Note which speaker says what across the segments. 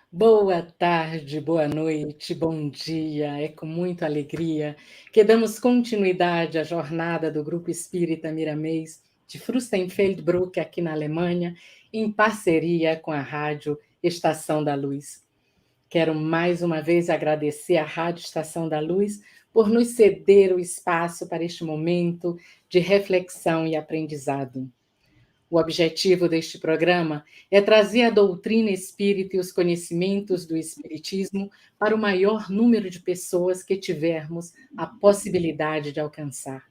Speaker 1: Boa tarde, boa noite, bom dia. É com muita alegria que damos continuidade à jornada do Grupo Espírita Miramês de Fürstenfeldbruck, aqui na Alemanha, em parceria com a Rádio Estação da Luz. Quero mais uma vez agradecer à Rádio Estação da Luz por nos ceder o espaço para este momento de reflexão e aprendizado. O objetivo deste programa é trazer a doutrina espírita e os conhecimentos do espiritismo para o maior número de pessoas que tivermos a possibilidade de alcançar.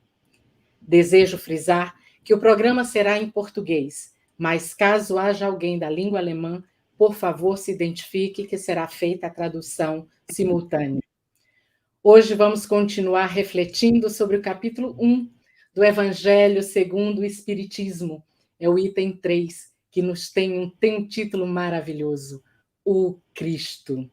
Speaker 1: Desejo frisar que o programa será em português, mas caso haja alguém da língua alemã, por favor, se identifique que será feita a tradução simultânea. Hoje vamos continuar refletindo sobre o capítulo 1 do Evangelho segundo o Espiritismo. É o item 3, que tem um título maravilhoso, o Cristo.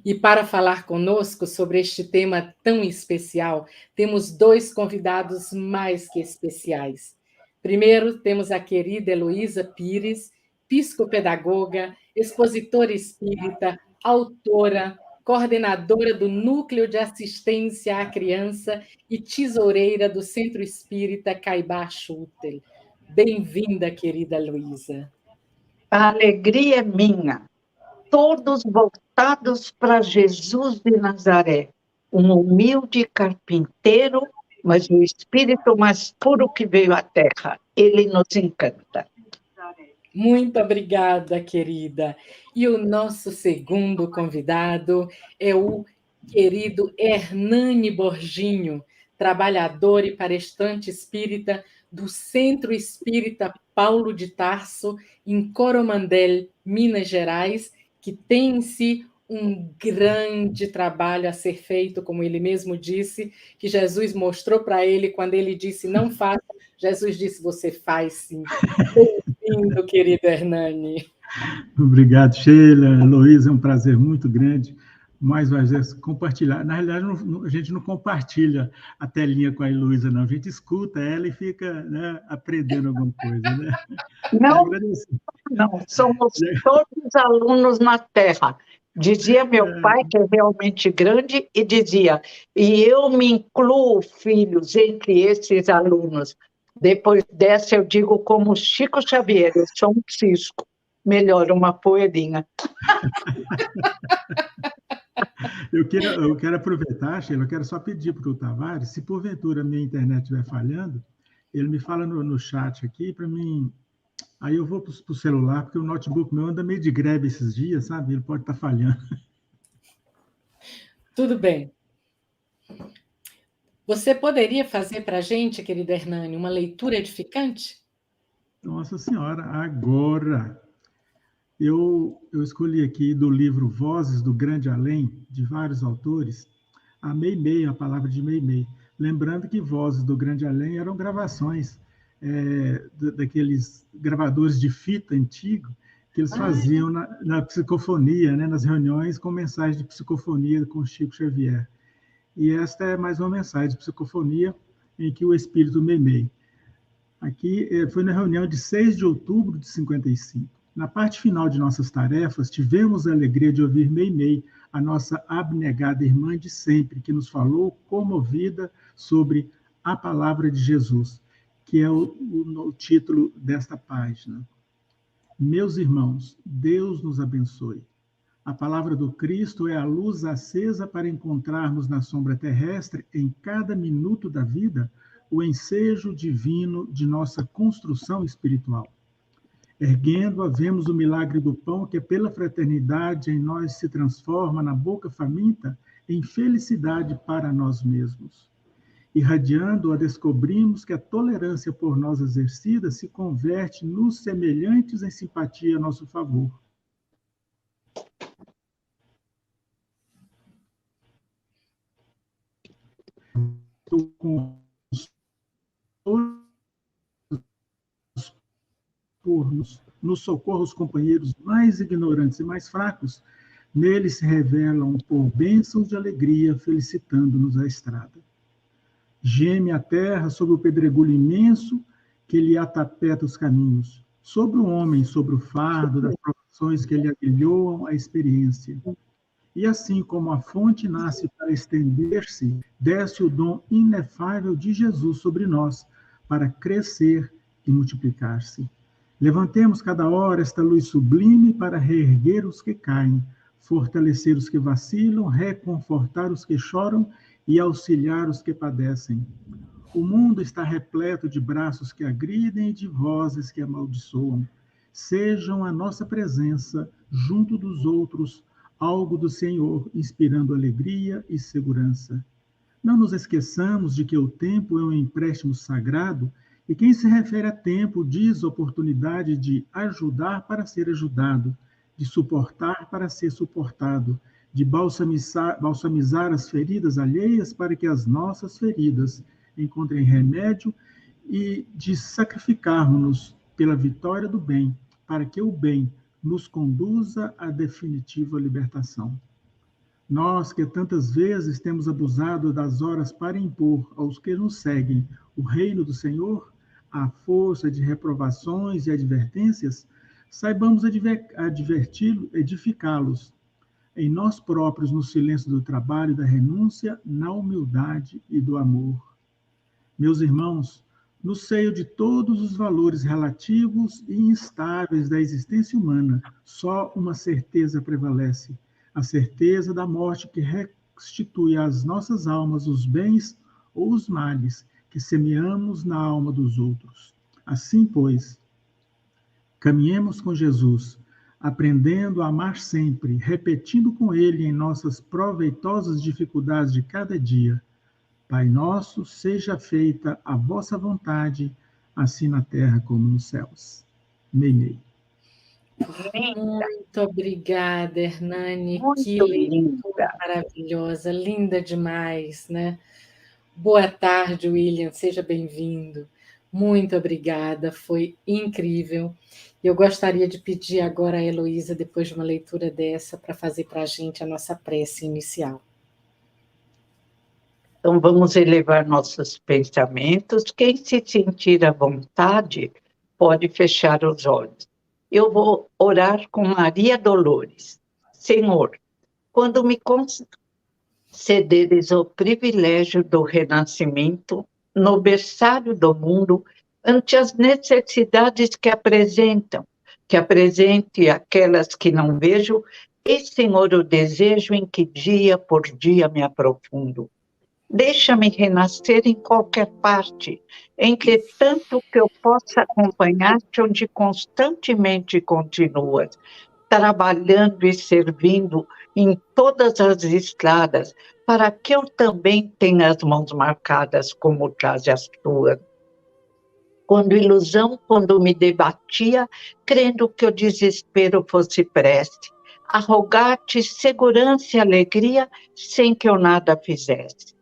Speaker 1: E para falar conosco sobre este tema tão especial, temos dois convidados mais que especiais. Primeiro, temos a querida Heloísa Pires, psicopedagoga, expositora espírita, autora, coordenadora do Núcleo de Assistência à Criança e tesoureira do Centro Espírita Caibá Schutel. Bem-vinda, querida Heloísa.
Speaker 2: A alegria é minha. Todos voltados para Jesus de Nazaré, um humilde carpinteiro, mas o espírito mais puro que veio à Terra. Ele nos encanta.
Speaker 1: Muito obrigada, querida. E o nosso segundo convidado é o querido Hernani Borginho, trabalhador e palestrante espírita do Centro Espírita Paulo de Tarso, em Coromandel, Minas Gerais, que tem em si um grande trabalho a ser feito, como ele mesmo disse, que Jesus mostrou para ele quando ele disse, não faça, Jesus disse, você faz sim. Bem-vindo, querido Hernani.
Speaker 3: Obrigado, Sheila. Heloísa, é um prazer muito grande. Mais uma vez, compartilhar. Na realidade, a gente não compartilha a telinha com a Heloísa, não. A gente escuta ela e fica, né, aprendendo alguma coisa. Né?
Speaker 2: Não, somos todos alunos na Terra. Dizia meu pai, que é realmente grande, e dizia, e eu me incluo, filhos, entre esses alunos. Depois dessa, eu digo como Chico Xavier, eu sou um cisco. Melhor, uma poeirinha.
Speaker 3: Eu quero aproveitar, Sheila, eu quero só pedir para o Tavares, se porventura a minha internet estiver falhando, ele me fala no chat aqui para mim. Aí eu vou para o celular, porque o notebook meu anda meio de greve esses dias, sabe? Ele pode estar falhando.
Speaker 1: Tudo bem. Você poderia fazer para a gente, querido Hernani, uma leitura edificante?
Speaker 3: Nossa Senhora, agora! Eu escolhi aqui do livro Vozes do Grande Além, de vários autores, a Meimei, a palavra de Meimei. Lembrando que Vozes do Grande Além eram gravações daqueles gravadores de fita antigo que eles faziam na psicofonia, né, nas reuniões com mensagens de psicofonia com Chico Xavier. E esta é mais uma mensagem de psicofonia em que o espírito Meimei. Aqui foi na reunião de 6 de outubro de 55. Na parte final de nossas tarefas, tivemos a alegria de ouvir Meimei, a nossa abnegada irmã de sempre, que nos falou comovida sobre a palavra de Jesus, que é o título desta página. Meus irmãos, Deus nos abençoe. A palavra do Cristo é a luz acesa para encontrarmos na sombra terrestre, em cada minuto da vida, o ensejo divino de nossa construção espiritual. Erguendo-a, vemos o milagre do pão que, pela fraternidade, em nós se transforma na boca faminta em felicidade para nós mesmos. Irradiando-a, descobrimos que a tolerância por nós exercida se converte nos semelhantes em simpatia a nosso favor. Com por nos socorro os companheiros mais ignorantes e mais fracos, neles se revelam por bênçãos de alegria, felicitando-nos a estrada. Geme a terra sobre o pedregulho imenso que lhe atapeta os caminhos, sobre o homem, sobre o fardo das provações que lhe agrilhoam a experiência. E assim como a fonte nasce para estender-se, desce o dom inefável de Jesus sobre nós, para crescer e multiplicar-se. Levantemos cada hora esta luz sublime para reerguer os que caem, fortalecer os que vacilam, reconfortar os que choram e auxiliar os que padecem. O mundo está repleto de braços que agridem e de vozes que amaldiçoam. Sejam a nossa presença, junto dos outros, algo do Senhor, inspirando alegria e segurança. Não nos esqueçamos de que o tempo é um empréstimo sagrado e quem se refere a tempo diz oportunidade de ajudar para ser ajudado, de suportar para ser suportado, de balsamizar as feridas alheias para que as nossas feridas encontrem remédio e de sacrificarmos-nos pela vitória do bem, para que o bem nos conduza à definitiva libertação. Nós que tantas vezes temos abusado das horas para impor aos que nos seguem o reino do Senhor, à força de reprovações e advertências, saibamos edificá-los em nós próprios, no silêncio do trabalho e da renúncia, na humildade e do amor. Meus irmãos, no seio de todos os valores relativos e instáveis da existência humana, só uma certeza prevalece, a certeza da morte que restitui às nossas almas os bens ou os males que semeamos na alma dos outros. Assim, pois, caminhemos com Jesus, aprendendo a amar sempre, repetindo com Ele em nossas proveitosas dificuldades de cada dia. Pai nosso, seja feita a vossa vontade, assim na terra como nos céus. Amém.
Speaker 1: Muito obrigada, Hernani.
Speaker 2: Muito
Speaker 1: Que leitura
Speaker 2: linda.
Speaker 1: maravilhosa, linda demais, né? Boa tarde, William, seja bem-vindo. Muito obrigada, foi incrível. Eu gostaria de pedir agora a Heloísa, depois de uma leitura dessa, para fazer para a gente a nossa prece inicial.
Speaker 2: Então, vamos elevar nossos pensamentos. Quem se sentir à vontade, pode fechar os olhos. Eu vou orar com Maria Dolores. Senhor, quando me concederes o privilégio do renascimento, no berçário do mundo, ante as necessidades que apresente aquelas que não vejo, e, Senhor, o desejo em que dia por dia me aprofundo. Deixa-me renascer em qualquer parte, entretanto que eu possa acompanhar-te onde constantemente continuas, trabalhando e servindo em todas as estradas, para que eu também tenha as mãos marcadas como traz as tuas. Quando me debatia, crendo que o desespero fosse prece, a rogar-te segurança e alegria, sem que eu nada fizesse.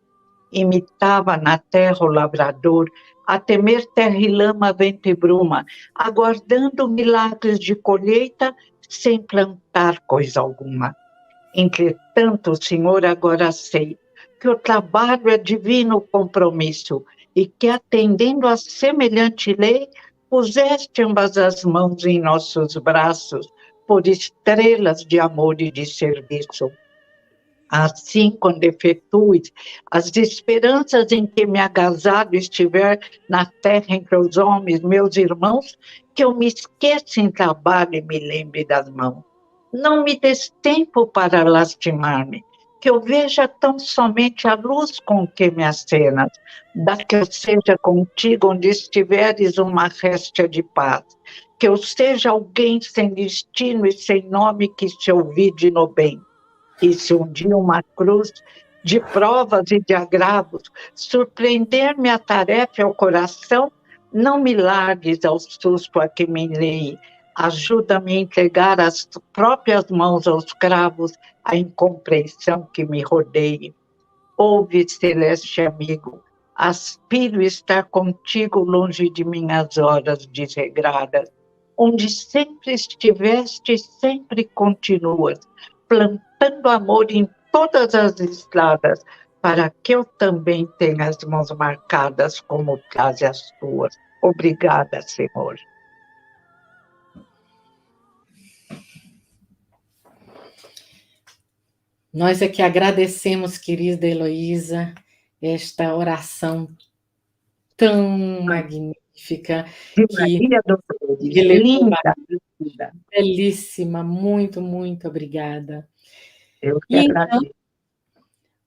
Speaker 2: Imitava na terra o lavrador, a temer terra e lama, vento e bruma, aguardando milagres de colheita, sem plantar coisa alguma. Entretanto, Senhor, agora sei que o trabalho é divino compromisso e que, atendendo a semelhante lei, puseste ambas as mãos em nossos braços por estrelas de amor e de serviço. Assim, quando efetues as esperanças em que me agasalho estiver na terra entre os homens, meus irmãos, que eu me esqueça em trabalho e me lembre das mãos. Não me des tempo para lastimar-me, que eu veja tão somente a luz com que me acenas, da que eu seja contigo onde estiveres uma réstia de paz, que eu seja alguém sem destino e sem nome que se ouvide no bem. E se um dia uma cruz de provas e de agravos surpreender-me a tarefa e o coração, não me largues ao susto a que me enleie. Ajuda-me a entregar as próprias mãos aos cravos, a incompreensão que me rodeie. Ouve, celeste amigo, aspiro estar contigo longe de minhas horas desregradas, onde sempre estiveste e sempre continuas, plantando amor em todas as estradas, para que eu também tenha as mãos marcadas como traz as tuas. Obrigada, Senhor.
Speaker 1: Nós é que agradecemos, querida Heloísa, esta oração tão magnífica
Speaker 2: De
Speaker 1: que
Speaker 2: Maria Dolores,
Speaker 1: elevou
Speaker 2: linda, linda.
Speaker 1: belíssima, muito, muito obrigada.
Speaker 2: Eu que
Speaker 1: E então,
Speaker 2: agradeço.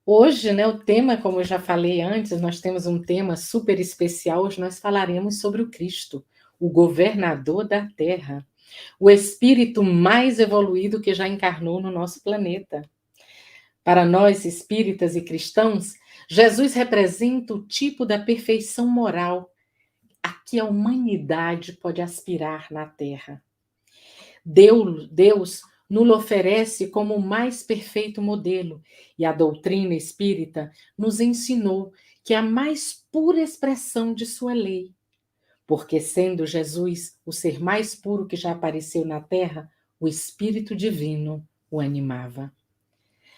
Speaker 1: hoje, né, o tema, como eu já falei antes, nós temos um tema super especial, hoje nós falaremos sobre o Cristo, o governador da Terra, o espírito mais evoluído que já encarnou no nosso planeta. Para nós, espíritas e cristãos, Jesus representa o tipo da perfeição moral a que a humanidade pode aspirar na Terra. Deus nos oferece como o mais perfeito modelo, e a doutrina espírita nos ensinou que é a mais pura expressão de sua lei, porque sendo Jesus o ser mais puro que já apareceu na Terra, o Espírito Divino o animava.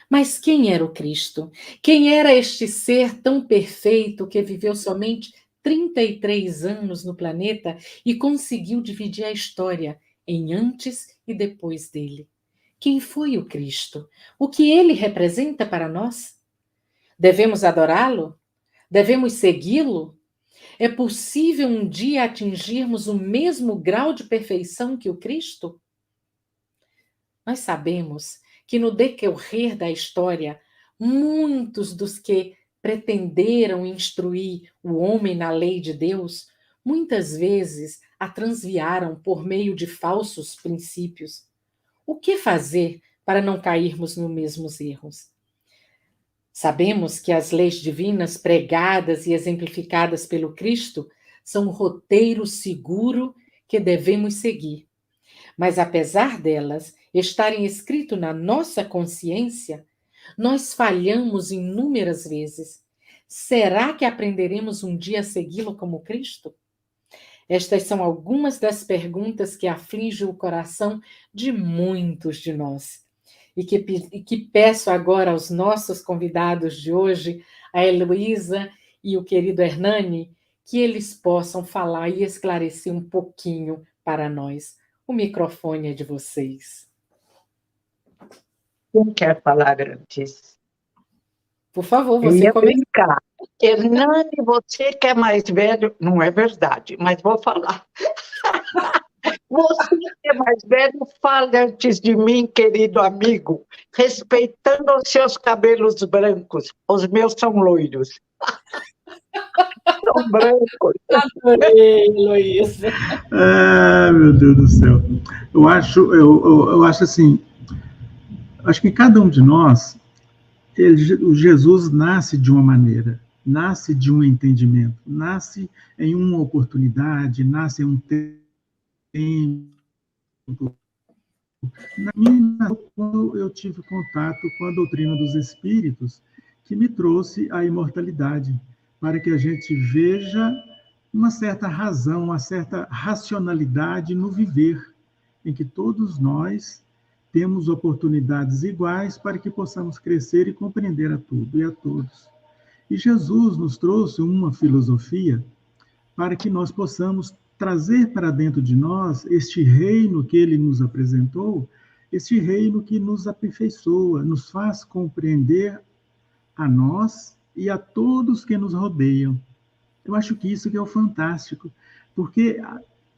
Speaker 1: Mas quem era o Cristo? Quem era este ser tão perfeito que viveu somente 33 anos no planeta e conseguiu dividir a história em antes e depois dele? Quem foi o Cristo? O que ele representa para nós? Devemos adorá-lo? Devemos segui-lo? É possível um dia atingirmos o mesmo grau de perfeição que o Cristo? Nós sabemos que no decorrer da história, muitos dos que pretenderam instruir o homem na lei de Deus, muitas vezes a transviaram por meio de falsos princípios. O que fazer para não cairmos nos mesmos erros? Sabemos que as leis divinas pregadas e exemplificadas pelo Cristo são um roteiro seguro que devemos seguir. Mas apesar delas estarem escritas na nossa consciência, nós falhamos inúmeras vezes. Será que aprenderemos um dia a segui-lo como Cristo? Estas são algumas das perguntas que afligem o coração de muitos de nós. E que peço agora aos nossos convidados de hoje, a Heloísa e o querido Hernani, que eles possam falar e esclarecer um pouquinho para nós. O microfone é de vocês.
Speaker 2: Quem quer falar antes?
Speaker 1: Por favor,
Speaker 2: Eu
Speaker 1: você
Speaker 2: ia
Speaker 1: começa.
Speaker 2: brincar. Hernani, você que é mais velho, não é verdade, mas vou falar. Você que é mais velho, fale antes de mim, querido amigo, respeitando os seus cabelos brancos. Os meus são loiros. São brancos.
Speaker 1: Adorei, Heloísa.
Speaker 3: Ah, meu Deus do céu. Eu acho assim, acho que cada um de nós, o Jesus nasce de uma maneira, nasce de um entendimento, nasce em uma oportunidade, nasce em um tempo. Na minha, quando eu tive contato com a doutrina dos espíritos, que me trouxe a imortalidade, para que a gente veja uma certa razão, uma certa racionalidade no viver, em que todos nós temos oportunidades iguais para que possamos crescer e compreender a tudo e a todos. E Jesus nos trouxe uma filosofia para que nós possamos trazer para dentro de nós este reino que ele nos apresentou, este reino que nos aperfeiçoa, nos faz compreender a nós e a todos que nos rodeiam. Eu acho que isso que é o fantástico, porque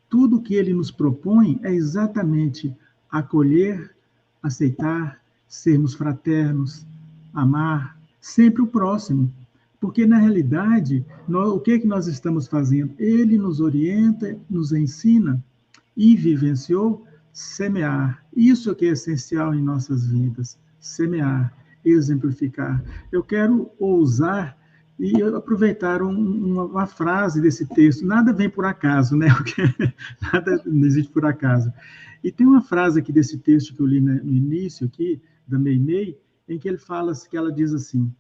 Speaker 3: tudo que ele nos propõe é exatamente acolher, aceitar, sermos fraternos, amar sempre o próximo. Porque, na realidade, o que é que nós estamos fazendo? Ele nos orienta, nos ensina e vivenciou, semear. Isso que é essencial em nossas vidas, semear, exemplificar. Eu quero ousar e aproveitar uma frase desse texto. Nada vem por acaso, né? Porque nada não existe por acaso. E tem uma frase aqui desse texto que eu li no início aqui, da Meimei, em que que ela diz assim: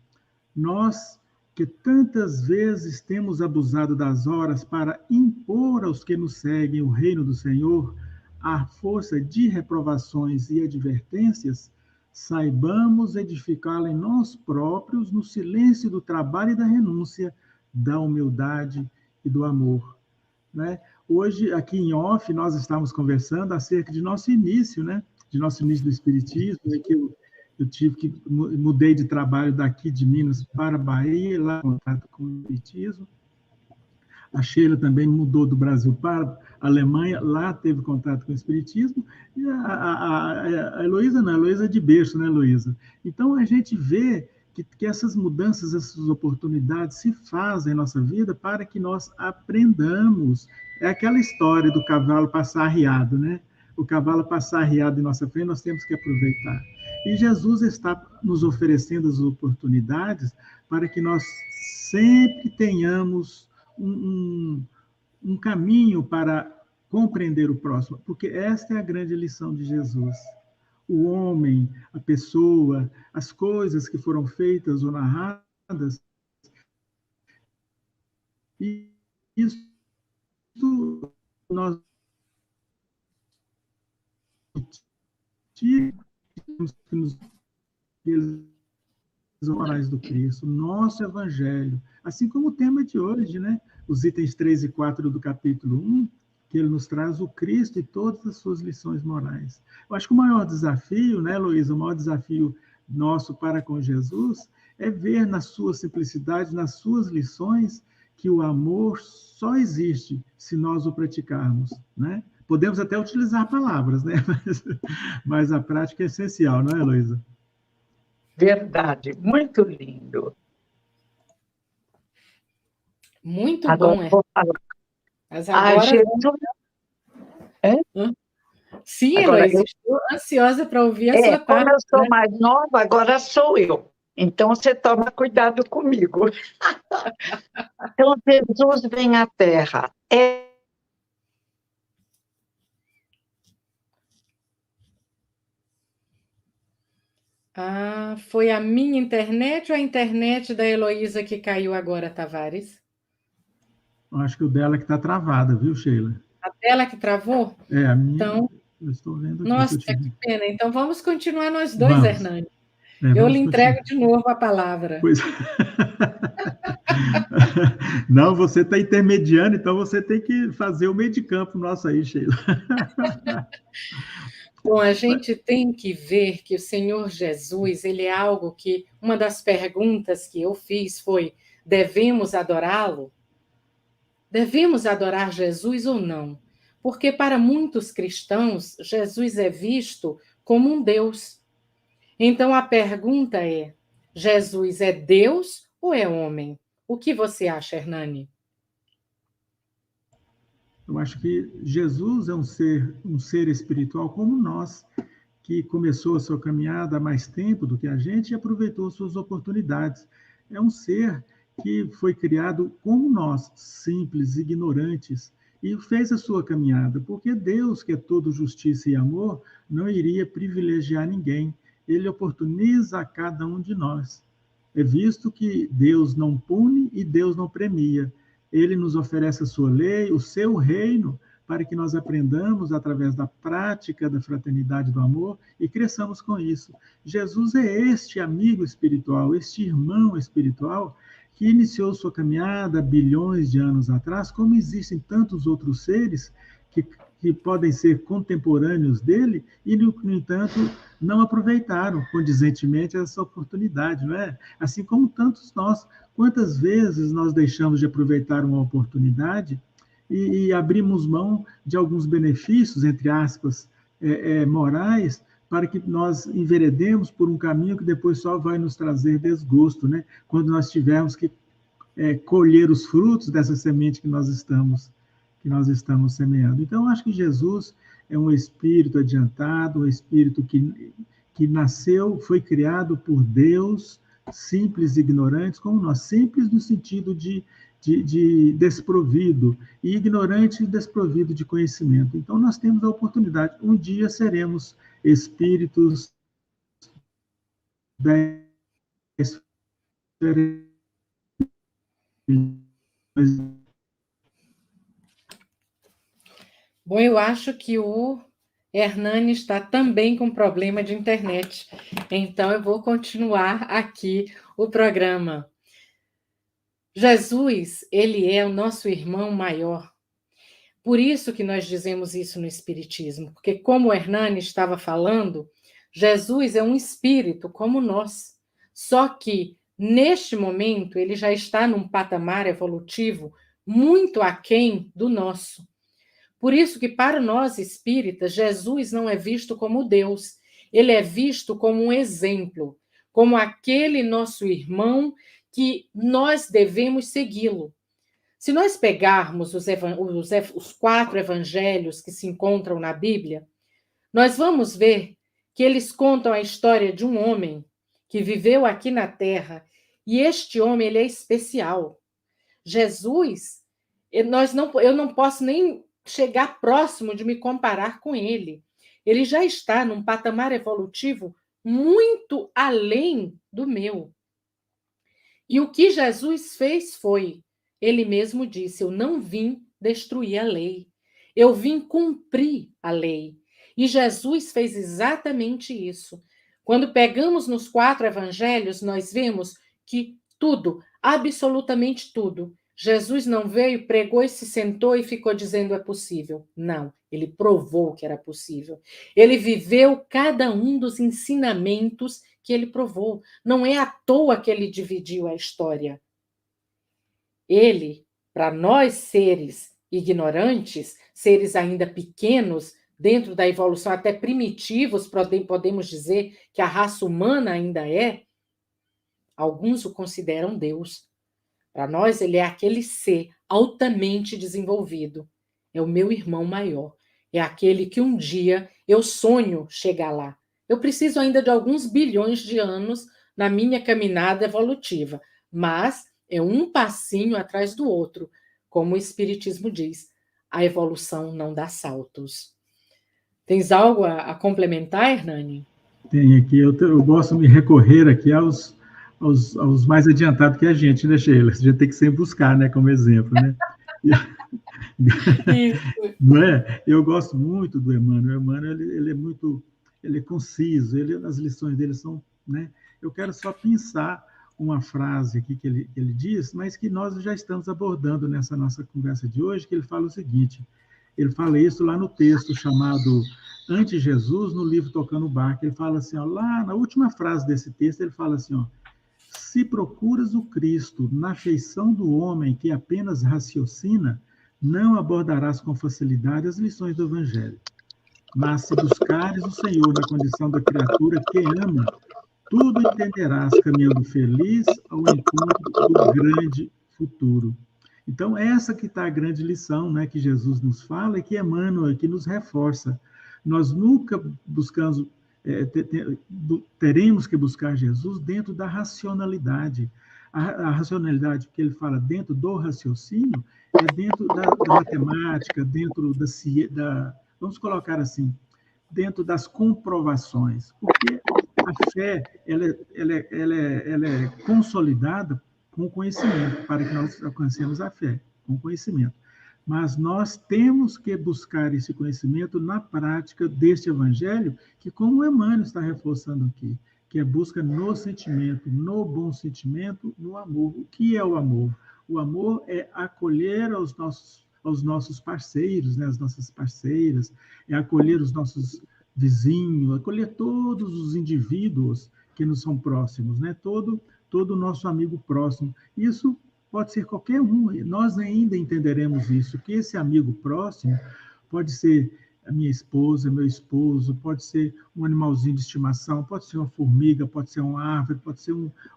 Speaker 3: nós que tantas vezes temos abusado das horas para impor aos que nos seguem o reino do Senhor, à força de reprovações e advertências, saibamos edificá-la em nós próprios, no silêncio do trabalho e da renúncia, da humildade e do amor. Né? Hoje, aqui em off, nós estamos conversando acerca de nosso início, né? De nosso início do Espiritismo, que eu mudei de trabalho daqui de Minas para a Bahia, lá em contato com o Espiritismo. A Sheila também mudou do Brasil para a Alemanha, lá teve contato com o Espiritismo, e a Heloísa não, a Heloísa é de berço, né, Heloísa? Então, a gente vê que essas mudanças, essas oportunidades se fazem em nossa vida para que nós aprendamos. É aquela história do cavalo passar arriado, né? O cavalo passar arriado em nossa frente, nós temos que aproveitar. E Jesus está nos oferecendo as oportunidades para que nós sempre tenhamos um caminho para compreender o próximo, porque esta é a grande lição de Jesus. O homem, a pessoa, as coisas que foram feitas ou narradas, e isso nós temos que nos morais do Cristo, nosso Evangelho, assim como o tema de hoje, né? Os itens 3 e 4 do capítulo 1, que ele nos traz o Cristo e todas as suas lições morais. Eu acho que o maior desafio, né, Luísa, o maior desafio nosso para com Jesus é ver na sua simplicidade, nas suas lições, que o amor só existe se nós o praticarmos, né? Podemos até utilizar palavras, né? Mas a prática é essencial, não é, Luísa?
Speaker 2: Verdade, muito lindo.
Speaker 1: Muito
Speaker 2: Agora
Speaker 1: bom,
Speaker 2: vou falar.
Speaker 1: Mas agora...
Speaker 2: Jesus...
Speaker 1: Sim, Heloísa, estou ansiosa para ouvir a sua parte.
Speaker 2: Como eu sou mais nova, agora sou eu. Então, você toma cuidado comigo. Então, Jesus vem à Terra.
Speaker 1: Foi a minha internet ou a internet da Heloísa que caiu agora, Tavares?
Speaker 3: Eu acho que o dela que está travada, viu, Sheila?
Speaker 1: A dela que travou?
Speaker 3: É, a minha,
Speaker 1: então,
Speaker 3: eu estou vendo aqui.
Speaker 1: Nossa, que pena. Então, vamos continuar nós dois, Hernani. Eu lhe entrego de novo a palavra.
Speaker 3: Pois... Não, você está intermediando, então você tem que fazer o meio de campo nosso aí, Sheila.
Speaker 1: Bom, a gente tem que ver que o Senhor Jesus, ele é algo que... Uma das perguntas que eu fiz foi: devemos adorá-lo? Devemos adorar Jesus ou não? Porque para muitos cristãos, Jesus é visto como um Deus. Então a pergunta é: Jesus é Deus ou é homem? O que você acha, Hernani?
Speaker 3: Eu acho que Jesus é um ser espiritual como nós, que começou a sua caminhada há mais tempo do que a gente e aproveitou suas oportunidades. É um ser que foi criado como nós, simples, ignorantes, e fez a sua caminhada, porque Deus, que é todo justiça e amor, não iria privilegiar ninguém. Ele oportuniza a cada um de nós. É visto que Deus não pune e Deus não premia. Ele nos oferece a sua lei, o seu reino, para que nós aprendamos através da prática da fraternidade e do amor e cresçamos com isso. Jesus é este amigo espiritual, este irmão espiritual que iniciou sua caminhada há bilhões de anos atrás, como existem tantos outros seres que podem ser contemporâneos dele e, no entanto, não aproveitaram condizentemente essa oportunidade, não é? Assim como tantos nós, quantas vezes nós deixamos de aproveitar uma oportunidade e abrimos mão de alguns benefícios, entre aspas, morais, para que nós enveredemos por um caminho que depois só vai nos trazer desgosto, né? Quando nós tivermos que colher os frutos dessa semente que nós estamos que nós estamos semeando. Então, eu acho que Jesus é um espírito adiantado, um espírito que nasceu, foi criado por Deus, simples e ignorantes, como nós, simples no sentido de desprovido, e ignorante e desprovido de conhecimento. Então, nós temos a oportunidade, um dia seremos espíritos da esfera.
Speaker 1: Bom, eu acho que o Hernani está também com problema de internet, então eu vou continuar aqui o programa. Jesus, ele é o nosso irmão maior. Por isso que nós dizemos isso no Espiritismo, porque como o Hernani estava falando, Jesus é um espírito como nós, só que neste momento ele já está num patamar evolutivo muito aquém do nosso. Por isso que para nós espíritas, Jesus não é visto como Deus, ele é visto como um exemplo, como aquele nosso irmão que nós devemos segui-lo. Se nós pegarmos os 4 evangelhos que se encontram na Bíblia, nós vamos ver que eles contam a história de um homem que viveu aqui na Terra, e este homem ele é especial. Jesus, eu não posso nem chegar próximo de me comparar com ele. Ele já está num patamar evolutivo muito além do meu. E o que Jesus fez foi, ele mesmo disse, eu não vim destruir a lei, eu vim cumprir a lei. E Jesus fez exatamente isso. Quando pegamos nos 4 evangelhos, nós vemos que tudo, absolutamente tudo, Jesus não veio, pregou e se sentou e ficou dizendo é possível. Não, ele provou que era possível. Ele viveu cada um dos ensinamentos que ele provou. Não é à toa que ele dividiu a história. Ele, para nós seres ignorantes, seres ainda pequenos, dentro da evolução até primitivos, podemos dizer que a raça humana ainda é, alguns o consideram Deus. Para nós, ele é aquele ser altamente desenvolvido. É o meu irmão maior. É aquele que um dia eu sonho chegar lá. Eu preciso ainda de alguns bilhões de anos na minha caminhada evolutiva, mas é um passinho atrás do outro. Como o Espiritismo diz, a evolução não dá saltos. Tens algo a complementar, Hernani?
Speaker 3: Tem aqui, eu gosto de me recorrer aqui aos mais adiantados que a gente, né, Sheila? A gente tem que sempre buscar, né, como exemplo, né? Não é? Eu gosto muito do Emmanuel. O Emmanuel, ele é muito, ele é conciso, as lições dele são, né? Eu quero só pensar uma frase aqui que ele diz, mas que nós já estamos abordando nessa nossa conversa de hoje, que ele fala o seguinte, ele fala isso lá no texto chamado Ante-Jesus, no livro Tocando o Barco, ele fala assim, ó, lá na última frase desse texto, ele fala assim, ó, se procuras o Cristo na feição do homem que apenas raciocina, não abordarás com facilidade as lições do Evangelho. Mas se buscares o Senhor na condição da criatura que ama, tudo entenderás caminhando feliz ao encontro do grande futuro. Então, essa que está a grande lição, né, que Jesus nos fala e que Emmanuel que nos reforça. Nós nunca buscamos, teremos que buscar Jesus dentro da racionalidade. A racionalidade que ele fala dentro do raciocínio é dentro da matemática, dentro da vamos colocar assim, dentro das comprovações, porque a fé ela é consolidada com conhecimento, para que nós alcancemos a fé, com conhecimento. Mas nós temos que buscar esse conhecimento na prática deste evangelho, que como Emmanuel está reforçando aqui, que é busca no sentimento, no bom sentimento, no amor. O que é o amor? O amor é acolher aos nossos parceiros, né, as nossas parceiras, é acolher os nossos vizinhos, acolher todos os indivíduos que nos são próximos, né? Todo o nosso amigo próximo. Isso pode ser qualquer um. Nós ainda entenderemos isso, que esse amigo próximo pode ser a minha esposa, meu esposo, pode ser um animalzinho de estimação, pode ser uma formiga, pode ser uma árvore, pode ser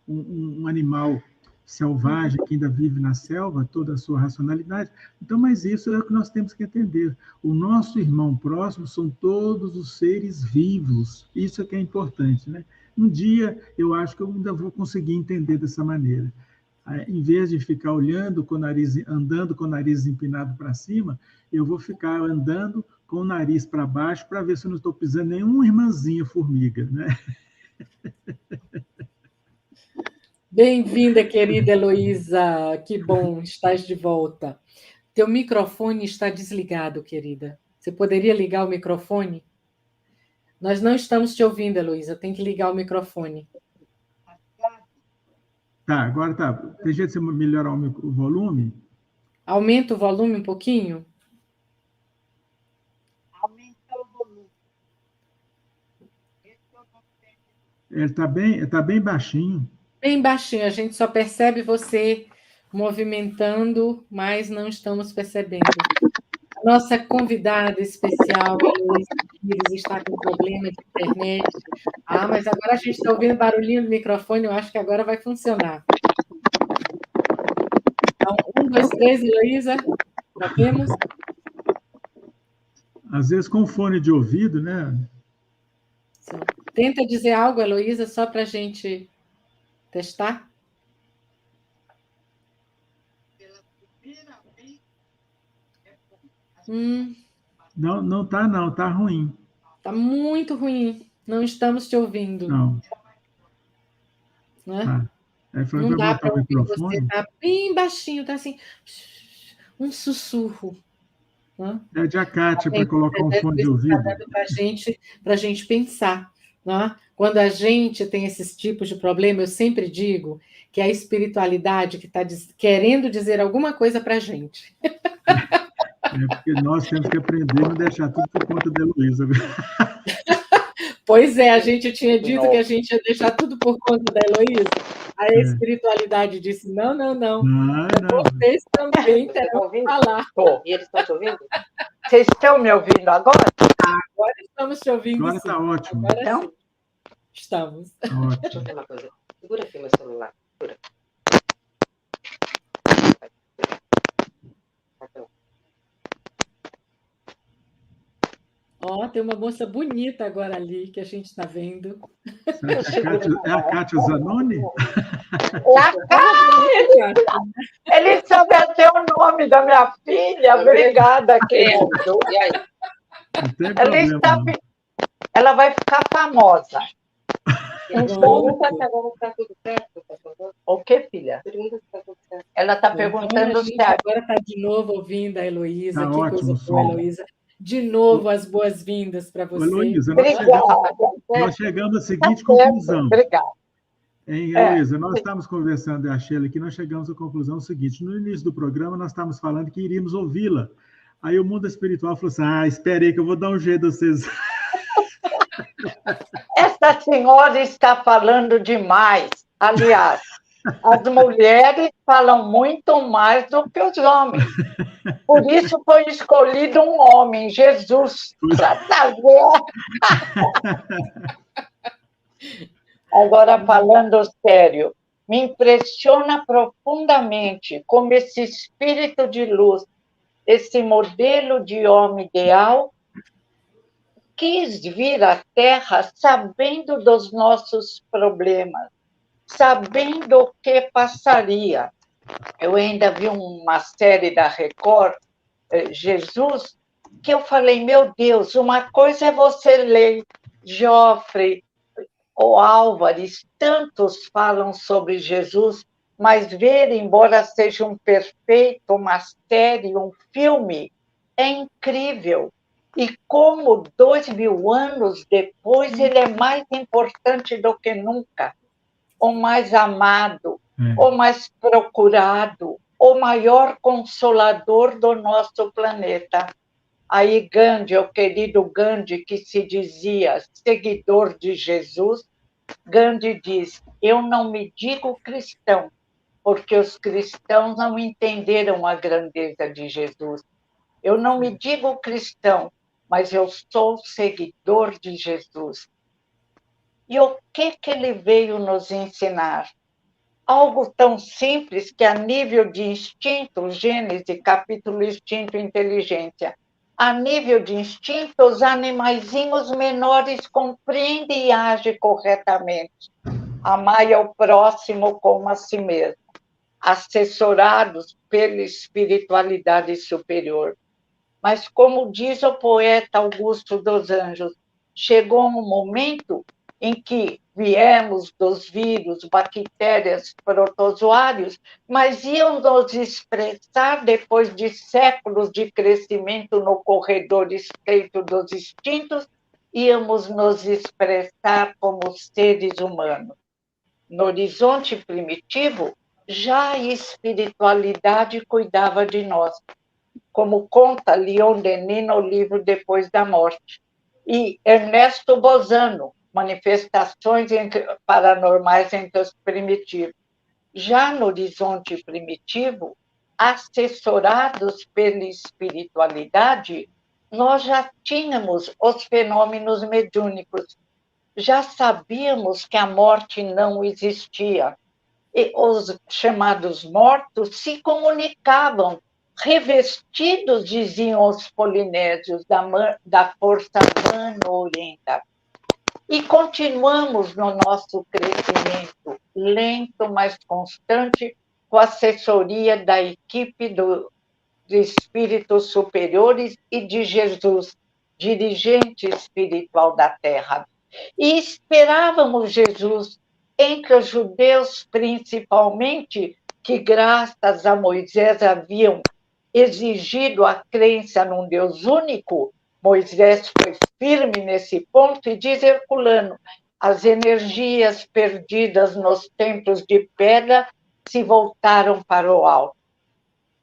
Speaker 3: um animal selvagem, que ainda vive na selva, toda a sua racionalidade. Então, mas isso é o que nós temos que entender. O nosso irmão próximo são todos os seres vivos. Isso é que é importante, né? Um dia, eu acho que eu ainda vou conseguir entender dessa maneira. Em vez de ficar olhando com o nariz, andando com o nariz empinado para cima, eu vou ficar andando com o nariz para baixo para ver se eu não estou pisando nenhuma irmãzinha formiga, né?
Speaker 1: Bem-vinda, querida Heloísa. Que bom, estás de volta. Teu microfone está desligado, querida. Você poderia ligar o microfone? Nós não estamos te ouvindo, Heloísa. Tem que ligar o microfone.
Speaker 3: Tá, agora tá. Tem jeito de você melhorar o volume?
Speaker 1: Aumenta o volume um pouquinho.
Speaker 2: Aumenta o volume.
Speaker 3: Ele tá bem baixinho.
Speaker 1: Bem baixinho, a gente só percebe você movimentando, mas não estamos percebendo. A nossa convidada especial, Heloísa Pires, está com problema de internet. Ah, mas agora a gente está ouvindo barulhinho do microfone, eu acho que agora vai funcionar. Então, 1, 2, 3, Heloísa, já vemos?
Speaker 3: Às vezes com fone de ouvido, né?
Speaker 1: Tenta dizer algo, Heloísa, só para a gente testar.
Speaker 3: Não tá ruim.
Speaker 1: Tá muito ruim. Não estamos te ouvindo.
Speaker 3: Não.
Speaker 1: Né?
Speaker 3: Tá.
Speaker 1: Não dá para ouvir você, tá bem baixinho, tá assim, um sussurro. Né?
Speaker 3: Pede a Kátia para colocar um fone de ouvido.
Speaker 1: Para a gente pensar. Né? Quando a gente tem esses tipos de problema, eu sempre digo que é a espiritualidade que está querendo dizer alguma coisa para a gente.
Speaker 3: É porque nós temos que aprender a não deixar tudo por conta da Heloísa.
Speaker 1: Pois é, a gente tinha dito que a gente ia deixar tudo por conta da Heloísa. A espiritualidade disse, não. Vocês também terão que falar.
Speaker 2: E eles estão te ouvindo? Vocês estão me ouvindo agora?
Speaker 1: Agora estamos te ouvindo.
Speaker 3: Agora está ótimo.
Speaker 1: Agora então? Sim. Estamos.
Speaker 3: Ótimo.
Speaker 2: Deixa eu ver uma coisa. Segura aqui meu celular. Segura.
Speaker 1: Ó, tem uma moça bonita agora ali que a gente está vendo.
Speaker 3: É a Kátia Zanoni?
Speaker 2: É a Kátia! Ele sabe até o nome da minha filha. Obrigada, querido. E aí?
Speaker 3: Não tem problema.
Speaker 2: Ela vai ficar famosa.
Speaker 1: Pergunta
Speaker 2: se agora está tudo certo. O que, filha? Pergunta se está tudo certo. Ela está perguntando se
Speaker 1: agora está de novo ouvindo a Heloísa.
Speaker 3: Tá
Speaker 1: que
Speaker 3: ótimo,
Speaker 1: coisa boa, Heloísa. De novo, as boas-vindas para você.
Speaker 3: Heloísa, nós chegamos à seguinte conclusão.
Speaker 2: Obrigada.
Speaker 3: Heloísa, nós estamos conversando, a Sheila aqui, nós chegamos à conclusão seguinte. No início do programa, nós estávamos falando que iríamos ouvi-la. Aí o mundo espiritual falou assim, espere aí que eu vou dar um jeito de vocês.
Speaker 2: Essa senhora está falando demais. Aliás, as mulheres falam muito mais do que os homens. Por isso foi escolhido um homem, Jesus. Já está vendo? Agora, falando sério, me impressiona profundamente como esse espírito de luz, esse modelo de homem ideal, quis vir à Terra sabendo dos nossos problemas, sabendo o que passaria. Eu ainda vi uma série da Record, Jesus, que eu falei, meu Deus, uma coisa é você ler Joffre ou Álvares, tantos falam sobre Jesus, mas ver, embora seja um perfeito, uma série, um filme, é incrível. E como 2000 anos depois, ele é mais importante do que nunca, o mais amado, o mais procurado, o maior consolador do nosso planeta. Aí Gandhi, o querido Gandhi, que se dizia seguidor de Jesus, Gandhi diz, eu não me digo cristão, porque os cristãos não entenderam a grandeza de Jesus. Eu não me digo cristão, mas eu sou seguidor de Jesus. E o que ele veio nos ensinar? Algo tão simples que a nível de instinto, Gênese, capítulo instinto e inteligência, a nível de instinto, os animaizinhos menores compreendem e agem corretamente. Amai ao próximo como a si mesmo, assessorados pela espiritualidade superior. Mas, como diz o poeta Augusto dos Anjos, chegou um momento em que viemos dos vírus, bactérias, protozoários, mas iam nos expressar, depois de séculos de crescimento no corredor estreito dos instintos, íamos nos expressar como seres humanos. No horizonte primitivo, já a espiritualidade cuidava de nós, como conta Leon Denis no livro Depois da Morte. E Ernesto Bozano, Manifestações Paranormais entre os Primitivos. Já no horizonte primitivo, assessorados pela espiritualidade, nós já tínhamos os fenômenos mediúnicos, já sabíamos que a morte não existia. E os chamados mortos se comunicavam, revestidos, diziam os polinésios, da força mano-orienta. E continuamos no nosso crescimento, lento, mas constante, com a assessoria da equipe de espíritos superiores e de Jesus, dirigente espiritual da Terra. E esperávamos Jesus, entre os judeus principalmente, que graças a Moisés haviam exigido a crença num Deus único. Moisés foi firme nesse ponto e diz Herculano, as energias perdidas nos templos de pedra se voltaram para o alto.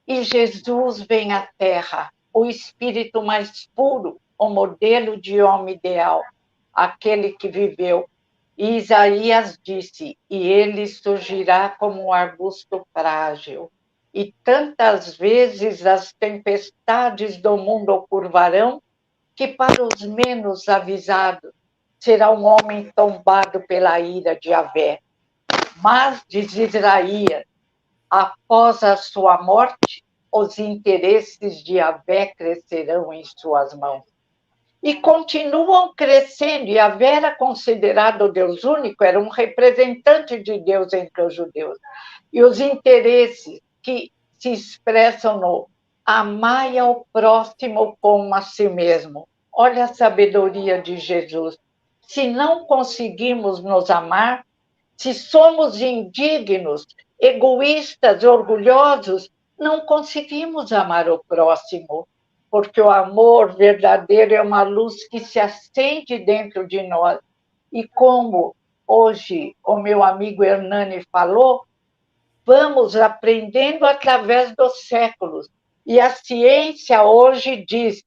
Speaker 2: E Jesus vem à Terra, o espírito mais puro, o modelo de homem ideal, aquele que viveu. E Isaías disse, e ele surgirá como um arbusto frágil. E tantas vezes as tempestades do mundo o curvarão, que para os menos avisados será um homem tombado pela ira de Yahvé. Mas, diz Isaías, após a sua morte, os interesses de Yahvé crescerão em suas mãos. E continuam crescendo. E Yahvé era considerado o Deus único, era um representante de Deus entre os judeus. E os interesses que se expressam no amai ao próximo como a si mesmo. Olha a sabedoria de Jesus. Se não conseguimos nos amar, se somos indignos, egoístas, orgulhosos, não conseguimos amar o próximo, porque o amor verdadeiro é uma luz que se acende dentro de nós. E como hoje o meu amigo Hernani falou, vamos aprendendo através dos séculos. E a ciência hoje diz,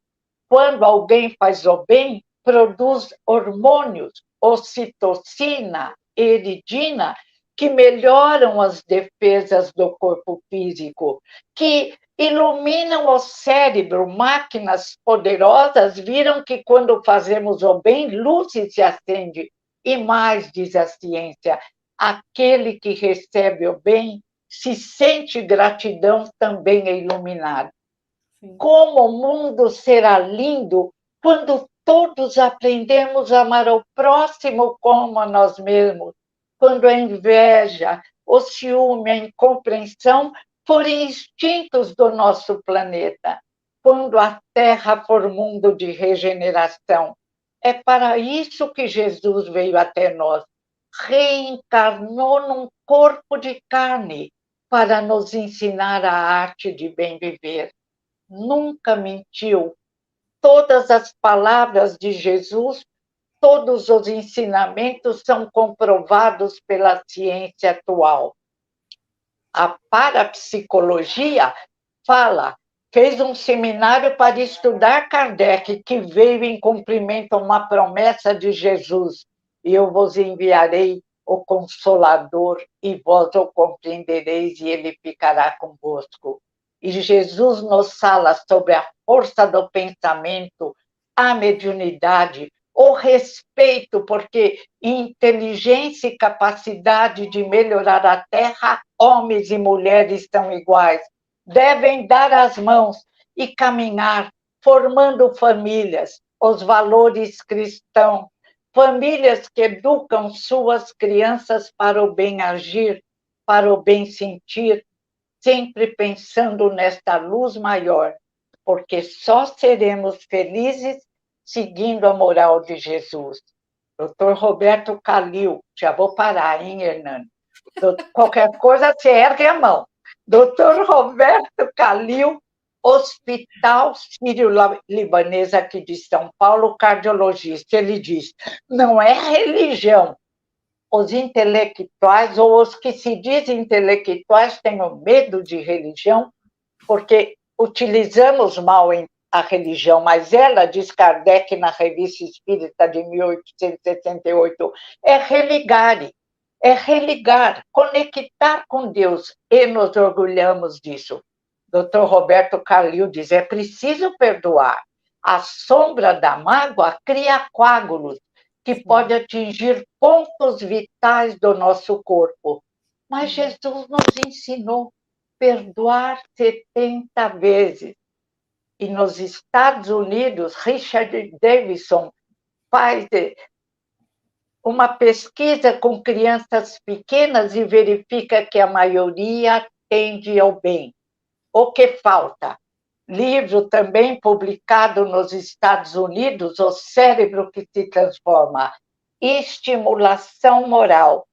Speaker 2: quando alguém faz o bem, produz hormônios, ocitocina, eridina, que melhoram as defesas do corpo físico, que iluminam o cérebro. Máquinas poderosas viram que quando fazemos o bem, luz se acende. E mais, diz a ciência, aquele que recebe o bem se sente gratidão, também é iluminado. Sim. Como o mundo será lindo quando todos aprendemos a amar o próximo como a nós mesmos, quando a inveja, o ciúme, a incompreensão forem instintos do nosso planeta, quando a Terra for mundo de regeneração. É para isso que Jesus veio até nós, reencarnou num corpo de carne, para nos ensinar a arte de bem viver. Nunca mentiu. Todas as palavras de Jesus, todos os ensinamentos são comprovados pela ciência atual. A parapsicologia fez um seminário para estudar Kardec, que veio em cumprimento a uma promessa de Jesus. E eu vos enviarei o Consolador, e vós o compreendereis, e ele ficará convosco. E Jesus nos fala sobre a força do pensamento, a mediunidade, o respeito, porque inteligência e capacidade de melhorar a Terra, homens e mulheres são iguais. Devem dar as mãos e caminhar, formando famílias, os valores cristãos, famílias que educam suas crianças para o bem agir, para o bem sentir, sempre pensando nesta luz maior, porque só seremos felizes seguindo a moral de Jesus. Dr. Roberto Calil, já vou parar, hein, Hernani? Qualquer coisa, você ergue a mão. Dr. Roberto Calil, Hospital Sírio-Libanês aqui de São Paulo, cardiologista. Ele diz, não é religião. Os intelectuais, ou os que se dizem intelectuais, têm medo de religião, porque utilizamos mal a religião, mas ela, diz Kardec na Revista Espírita de 1868, é religar, conectar com Deus, e nos orgulhamos disso. Dr. Roberto Calil diz, é preciso perdoar. A sombra da mágoa cria coágulos, que pode atingir pontos vitais do nosso corpo. Mas Jesus nos ensinou perdoar 70 vezes. E nos Estados Unidos, Richard Davidson faz uma pesquisa com crianças pequenas e verifica que a maioria tende ao bem. O que falta? Livro também publicado nos Estados Unidos, O Cérebro que se Transforma. Estimulação moral.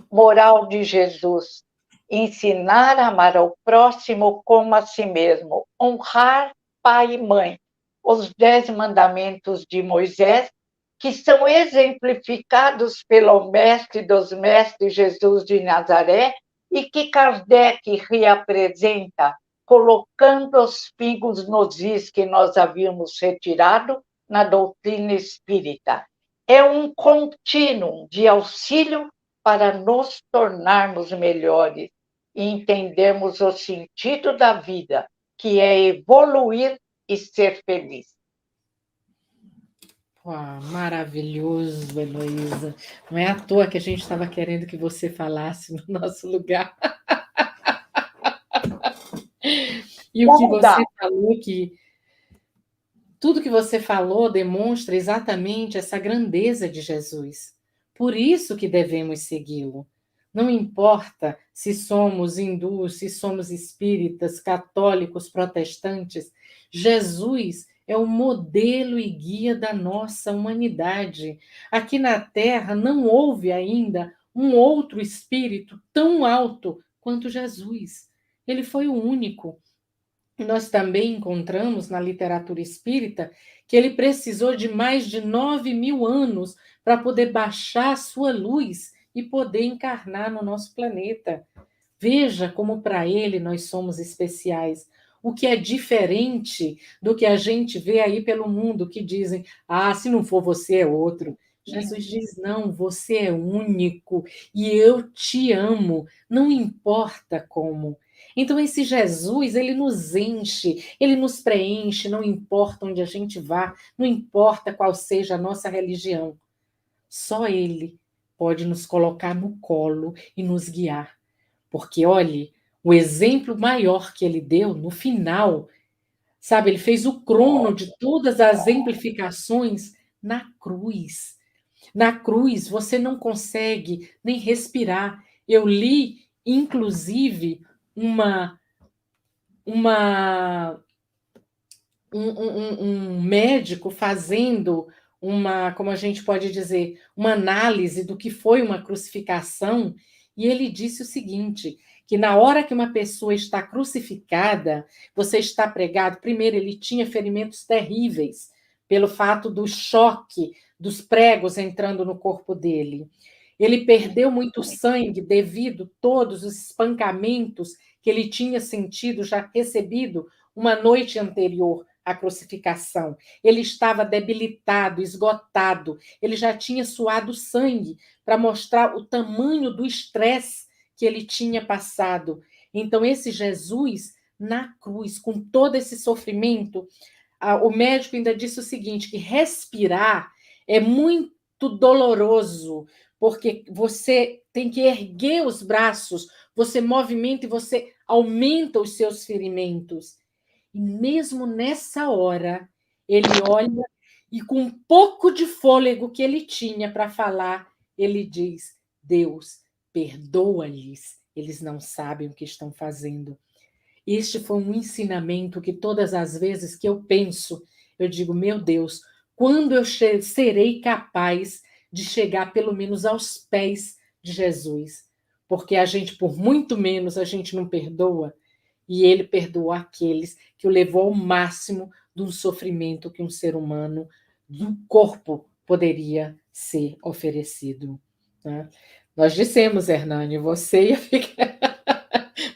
Speaker 2: Moral de Jesus. Ensinar a amar ao próximo como a si mesmo. Honrar pai e mãe. Os 10 mandamentos de Moisés, que são exemplificados pelo mestre dos mestres Jesus de Nazaré e que Kardec reapresenta, colocando os pingos nos is que nós havíamos retirado na doutrina espírita. É um contínuo de auxílio para nos tornarmos melhores e entendermos o sentido da vida, que é evoluir e ser feliz.
Speaker 1: Uau, maravilhoso, Heloísa. Não é à toa que a gente estava querendo que você falasse no nosso lugar. E o que você falou, que tudo que você falou demonstra exatamente essa grandeza de Jesus. Por isso que devemos segui-lo. Não importa se somos hindus, se somos espíritas, católicos, protestantes, Jesus é o modelo e guia da nossa humanidade. Aqui na Terra não houve ainda um outro espírito tão alto quanto Jesus. Ele foi o único. Nós também encontramos na literatura espírita que ele precisou de mais de 9.000 anos para poder baixar a sua luz e poder encarnar no nosso planeta. Veja como para ele nós somos especiais. O que é diferente do que a gente vê aí pelo mundo, que dizem, se não for você é outro. Jesus diz, não, você é único e eu te amo, não importa como. Então, esse Jesus, ele nos enche, ele nos preenche, não importa onde a gente vá, não importa qual seja a nossa religião. Só ele pode nos colocar no colo e nos guiar. Porque, olhe, o exemplo maior que ele deu no final, sabe, ele fez o crono de todas as exemplificações na cruz. Na cruz, você não consegue nem respirar. Eu li, inclusive, um médico fazendo como a gente pode dizer, uma análise do que foi uma crucificação, e ele disse o seguinte, que na hora que uma pessoa está crucificada, você está pregado, primeiro ele tinha ferimentos terríveis, pelo fato do choque dos pregos entrando no corpo dele. Ele perdeu muito sangue devido a todos os espancamentos que ele tinha sentido, já recebido uma noite anterior à crucificação. Ele estava debilitado, esgotado, ele já tinha suado sangue para mostrar o tamanho do estresse que ele tinha passado. Então, esse Jesus, na cruz, com todo esse sofrimento, o médico ainda disse o seguinte, que respirar É muito doloroso, porque você tem que erguer os braços, você movimenta e você aumenta os seus ferimentos. E mesmo nessa hora, ele olha e, com um pouco de fôlego que ele tinha para falar, ele diz: Deus, perdoa-lhes, eles não sabem o que estão fazendo. Este foi um ensinamento que todas as vezes que eu penso, eu digo, meu Deus, quando eu serei capaz de chegar pelo menos aos pés de Jesus? Porque a gente, por muito menos, a gente não perdoa. E ele perdoou aqueles que o levou ao máximo do sofrimento que um ser humano, do corpo, poderia ser oferecido. Né? Nós dissemos, Hernani, você ia ficar...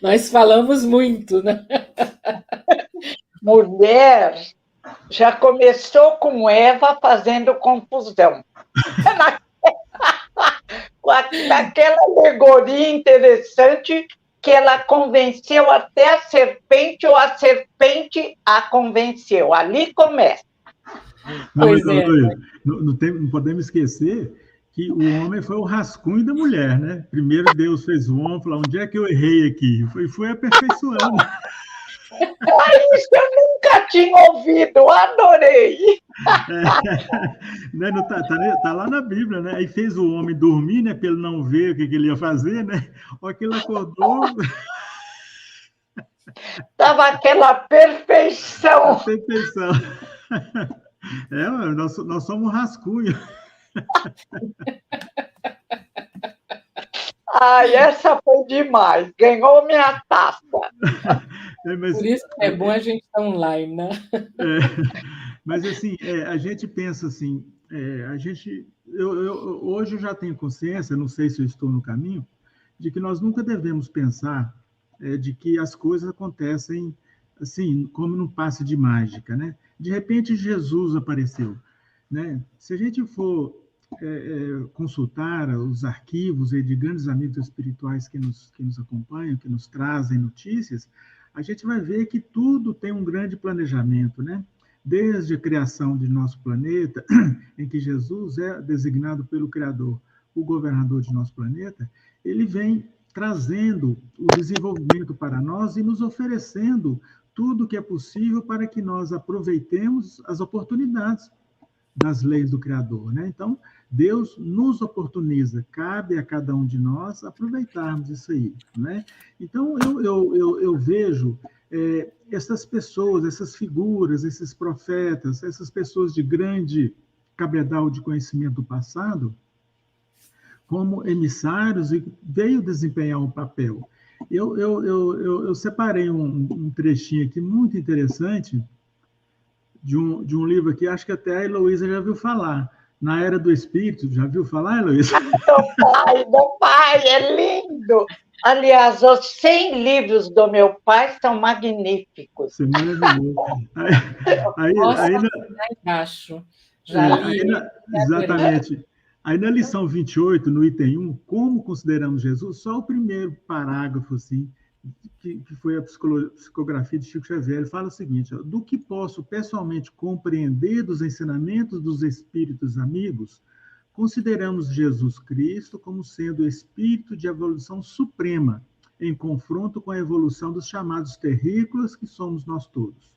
Speaker 1: Nós falamos muito, né?
Speaker 2: Mulher já começou com Eva fazendo confusão. Naquela alegoria interessante que ela convenceu até a serpente, ou a serpente a convenceu. Ali começa.
Speaker 3: Pois é. Não podemos esquecer que o homem foi o rascunho da mulher, né? Primeiro Deus fez o homem, falou, onde é que eu errei aqui? Foi aperfeiçoando.
Speaker 2: Isso eu nunca tinha ouvido, adorei.
Speaker 3: Tá lá na Bíblia, né? Aí fez o homem dormir, né? Para ele não ver o que ele ia fazer, né? Olha que ele acordou.
Speaker 2: Estava aquela perfeição.
Speaker 3: A perfeição. Nós somos rascunho.
Speaker 2: Ai, essa foi demais. Ganhou minha taça.
Speaker 1: Por isso que é bom a gente estar online, né?
Speaker 3: Mas, assim, a gente pensa assim, hoje eu já tenho consciência, não sei se eu estou no caminho, de que nós nunca devemos pensar de que as coisas acontecem assim, como num passe de mágica, né? De repente, Jesus apareceu, né? Se a gente for consultar os arquivos de grandes amigos espirituais que nos acompanham, que nos trazem notícias, a gente vai ver que tudo tem um grande planejamento, né? Desde a criação de nosso planeta, em que Jesus é designado pelo Criador o governador de nosso planeta, ele vem trazendo o desenvolvimento para nós e nos oferecendo tudo o que é possível para que nós aproveitemos as oportunidades das leis do Criador, né? Então, Deus nos oportuniza, cabe a cada um de nós aproveitarmos isso aí, né? Então, eu vejo essas pessoas, essas figuras, esses profetas, essas pessoas de grande cabedal de conhecimento do passado, como emissários e veio desempenhar um papel. Eu separei um trechinho aqui muito interessante de um livro aqui, acho que até a Heloísa já viu falar, Na Era do Espírito. Já viu falar, Heloísa?
Speaker 2: Meu pai, é lindo! Aliás, os 100 livros do meu pai são magníficos.
Speaker 3: Isso é maravilhoso. Aí
Speaker 1: embaixo. Já li.
Speaker 3: Exatamente. Aí na lição 28, no item 1, como consideramos Jesus, só o primeiro parágrafo, assim, que foi a psicografia de Chico Xavier, ele fala o seguinte: do que posso pessoalmente compreender dos ensinamentos dos espíritos amigos, consideramos Jesus Cristo como sendo o espírito de evolução suprema, em confronto com a evolução dos chamados terrícolas, que somos nós todos.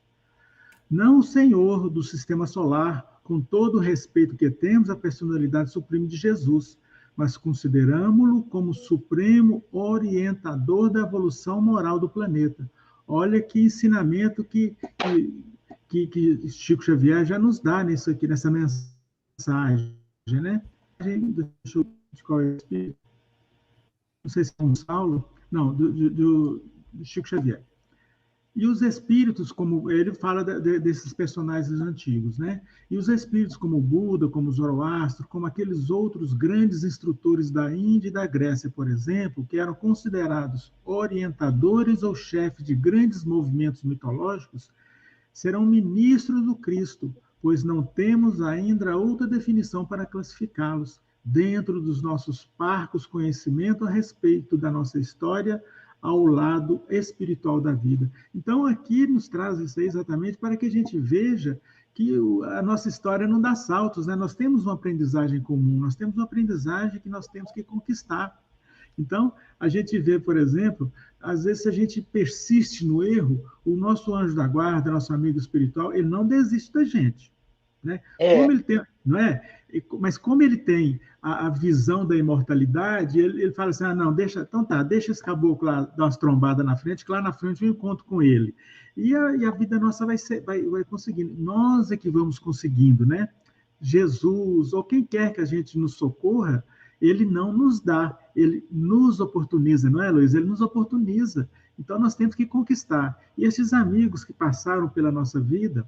Speaker 3: Não o Senhor do sistema solar, com todo o respeito que temos à personalidade suprema de Jesus, mas consideramos-lo como supremo orientador da evolução moral do planeta. Olha que ensinamento que Chico Xavier já nos dá nisso aqui, nessa mensagem, né? Deixa eu ver qual é o espírito. Não sei se é São Paulo. Não, do Chico Xavier. E os espíritos, como ele fala desses personagens antigos, né? E os espíritos como Buda, como Zoroastro, como aqueles outros grandes instrutores da Índia e da Grécia, por exemplo, que eram considerados orientadores ou chefes de grandes movimentos mitológicos, serão ministros do Cristo, pois não temos ainda outra definição para classificá-los dentro dos nossos parcos conhecimentos a respeito da nossa história, ao lado espiritual da vida. Então, aqui nos traz isso aí exatamente para que a gente veja que a nossa história não dá saltos, né? Nós temos uma aprendizagem comum, nós temos uma aprendizagem que nós temos que conquistar. Então, a gente vê, por exemplo, às vezes, se a gente persiste no erro, o nosso anjo da guarda, nosso amigo espiritual, ele não desiste da gente. Né? Como ele tem, não é? Mas como ele tem a visão da imortalidade, ele fala assim, não, deixa esse caboclo lá dar umas trombadas na frente, que lá na frente eu encontro com ele. E a vida nossa vai conseguindo. Nós é que vamos conseguindo, né? Jesus, ou quem quer que a gente nos socorra, ele não nos dá, ele nos oportuniza, não é, Luiz? Ele nos oportuniza. Então, nós temos que conquistar. E esses amigos que passaram pela nossa vida,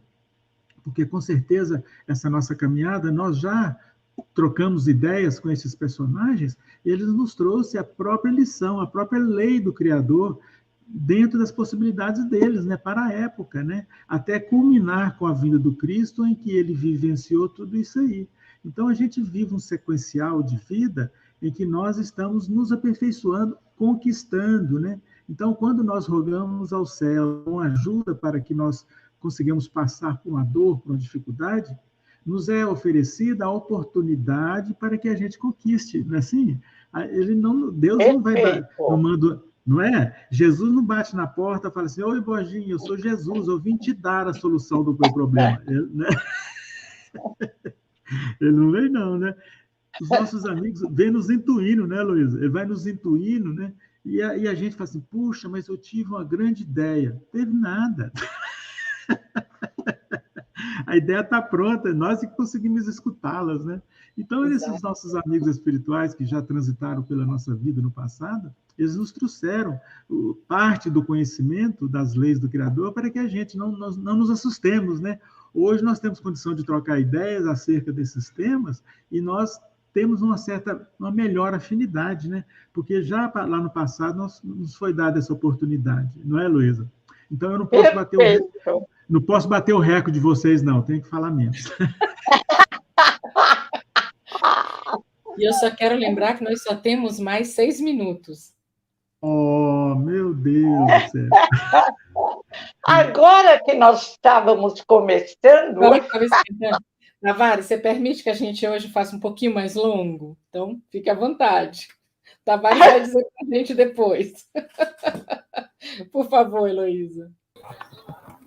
Speaker 3: porque, com certeza, essa nossa caminhada, nós já trocamos ideias com esses personagens, e eles nos trouxeram a própria lição, a própria lei do Criador, dentro das possibilidades deles, né, para a época, né, até culminar com a vinda do Cristo, em que ele vivenciou tudo isso aí. Então, a gente vive um sequencial de vida em que nós estamos nos aperfeiçoando, conquistando, né? Então, quando nós rogamos ao céu uma ajuda para que nós conseguimos passar por uma dor, por uma dificuldade, nos é oferecida a oportunidade para que a gente conquiste, não é assim? Deus não vai dar, não manda, não é? Jesus não bate na porta e fala assim, oi, Borginho, eu sou Jesus, eu vim te dar a solução do teu problema. Né? Ele não vem, não, né? Os nossos amigos vêm nos intuindo, né, Luísa? Ele vai nos intuindo, né? E a gente fala assim, puxa, mas eu tive uma grande ideia. Não teve nada. A ideia está pronta, nós que conseguimos escutá-las, né? Então, esses nossos amigos espirituais que já transitaram pela nossa vida no passado, eles nos trouxeram parte do conhecimento das leis do Criador para que a gente não nos assustemos, né? Hoje nós temos condição de trocar ideias acerca desses temas e nós temos uma melhor afinidade, né? Porque já lá no passado nos foi dada essa oportunidade, não é, Luísa? Então eu não posso bater o recorde de vocês, não, tenho que falar menos.
Speaker 1: E eu só quero lembrar que nós só temos mais 6 minutos.
Speaker 3: Oh, meu Deus do céu.
Speaker 2: Agora que nós estávamos começando...
Speaker 1: Tavares, você permite que a gente hoje faça um pouquinho mais longo? Então, fique à vontade. Tavares vai dizer para a gente depois. Por favor, Heloísa.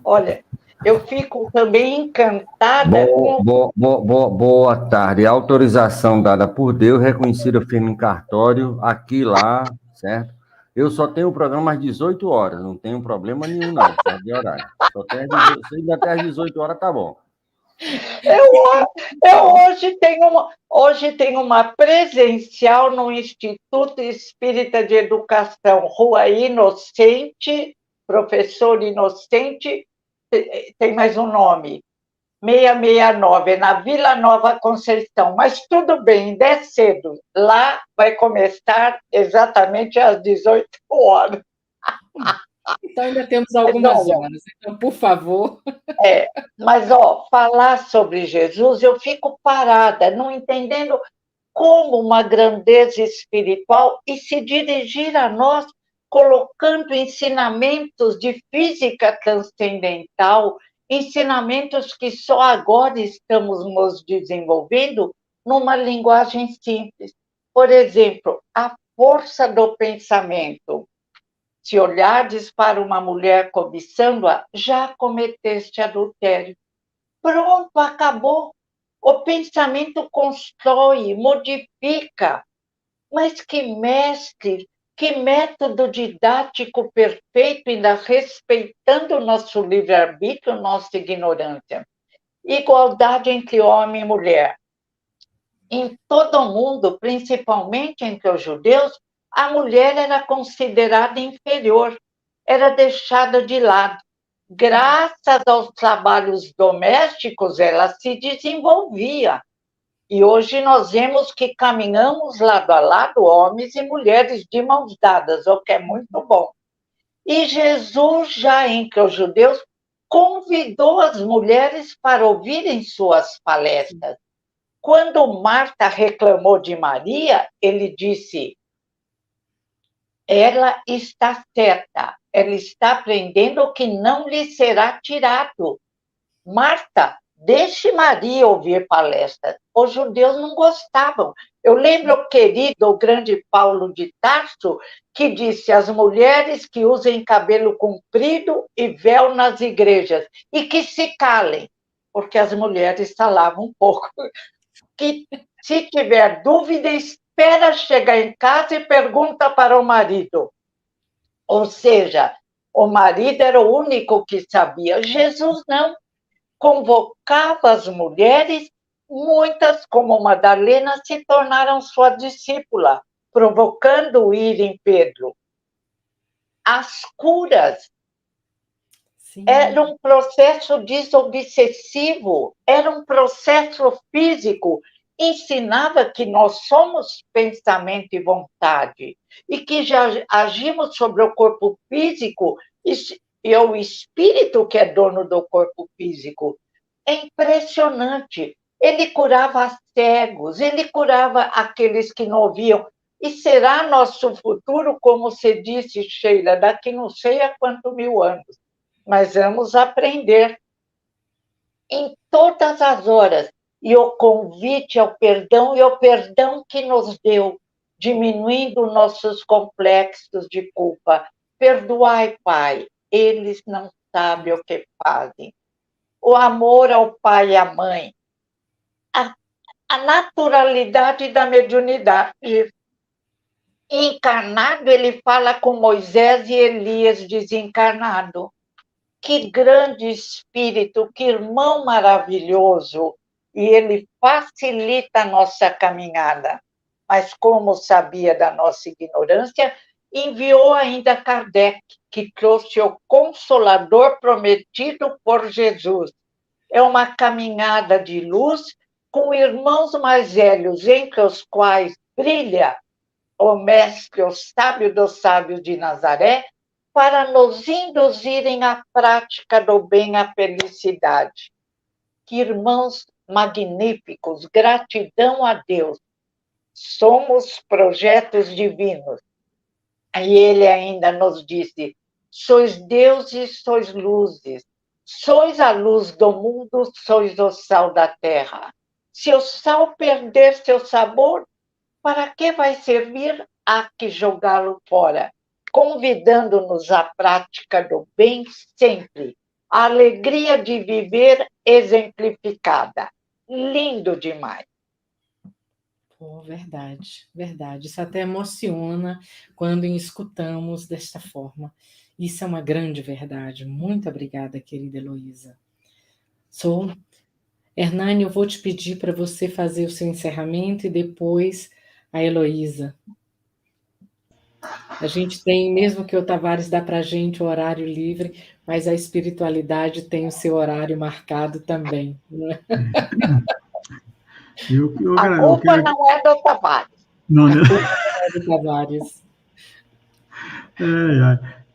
Speaker 2: Olha, eu fico também encantada
Speaker 4: Boa tarde. A autorização dada por Deus, reconhecida firme em cartório, aqui, lá, certo? Eu só tenho o programa às 18 horas, não tenho problema nenhum, não, certo, de horário. Só tenho se até às 18 horas, tá bom.
Speaker 2: Eu hoje tenho uma presencial no Instituto Espírita de Educação, Rua Inocente, Professor Inocente, tem mais um nome, 669, na Vila Nova Conceição, mas tudo bem, ainda é cedo. Lá vai começar exatamente às 18 horas.
Speaker 1: Então, ainda temos algumas horas. Então, por favor.
Speaker 2: Mas, falar sobre Jesus, eu fico parada, não entendendo como uma grandeza espiritual e se dirigir a nós colocando ensinamentos de física transcendental, ensinamentos que só agora estamos nos desenvolvendo numa linguagem simples. Por exemplo, a força do pensamento. Se olhardes para uma mulher cobiçando-a, já cometeste adultério. Pronto, acabou. O pensamento constrói, modifica. Mas que mestre, que método didático perfeito, ainda respeitando o nosso livre-arbítrio, nossa ignorância. Igualdade entre homem e mulher. Em todo o mundo, principalmente entre os judeus, a mulher era considerada inferior, era deixada de lado. Graças aos trabalhos domésticos, ela se desenvolvia. E hoje nós vemos que caminhamos lado a lado, homens e mulheres de mãos dadas, o que é muito bom. E Jesus, já entre os judeus, convidou as mulheres para ouvirem suas palestras. Quando Marta reclamou de Maria, ele disse: ela está certa, ela está aprendendo o que não lhe será tirado. Marta, deixe Maria ouvir palestras. Os judeus não gostavam. Eu lembro o querido, o grande Paulo de Tarso, que disse as mulheres que usem cabelo comprido e véu nas igrejas, e que se calem, porque as mulheres falavam um pouco. Que se tiver dúvida, espera chegar em casa e pergunta para o marido. Ou seja, o marido era o único que sabia. Jesus não. Convocava as mulheres, muitas, como Madalena, se tornaram sua discípula, provocando ir em Pedro. As curas era um processo desobsessivo, era um processo físico. Ensinava que nós somos pensamento e vontade, e que já agimos sobre o corpo físico, e é o espírito que é dono do corpo físico. É impressionante. Ele curava cegos, ele curava aqueles que não ouviam. E será nosso futuro, como você disse, Sheila, daqui não sei há quantos mil anos. Mas vamos aprender em todas as horas. E o convite ao perdão, e o perdão que nos deu, diminuindo nossos complexos de culpa. Perdoai, Pai, eles não sabem o que fazem. O amor ao pai e à mãe. A naturalidade da mediunidade. Encarnado, ele fala com Moisés e Elias desencarnado. Que grande espírito, que irmão maravilhoso! E ele facilita a nossa caminhada. Mas, como sabia da nossa ignorância, enviou ainda Kardec, que trouxe o Consolador prometido por Jesus. É uma caminhada de luz com irmãos mais velhos, entre os quais brilha o Mestre, o sábio dos sábios de Nazaré, para nos induzirem à prática do bem, à felicidade. Que irmãos magníficos, gratidão a Deus. Somos projetos divinos. E ele ainda nos disse, sois deuses, sois luzes, sois a luz do mundo, sois o sal da terra. Se o sal perder seu sabor, para que vai servir? Há que jogá-lo fora, convidando-nos à prática do bem sempre. A alegria de viver exemplificada. Lindo demais.
Speaker 1: Oh, verdade, verdade. Isso até emociona quando escutamos desta forma. Isso é uma grande verdade. Muito obrigada, querida Heloísa. Hernani, eu vou te pedir para você fazer o seu encerramento e depois a Heloísa. A gente tem, mesmo que o Tavares dá para a gente o horário livre, mas a espiritualidade tem o seu horário marcado também. Não é?
Speaker 2: A culpa não é do Tavares.
Speaker 3: Não, né?
Speaker 1: A culpa não é do Tavares.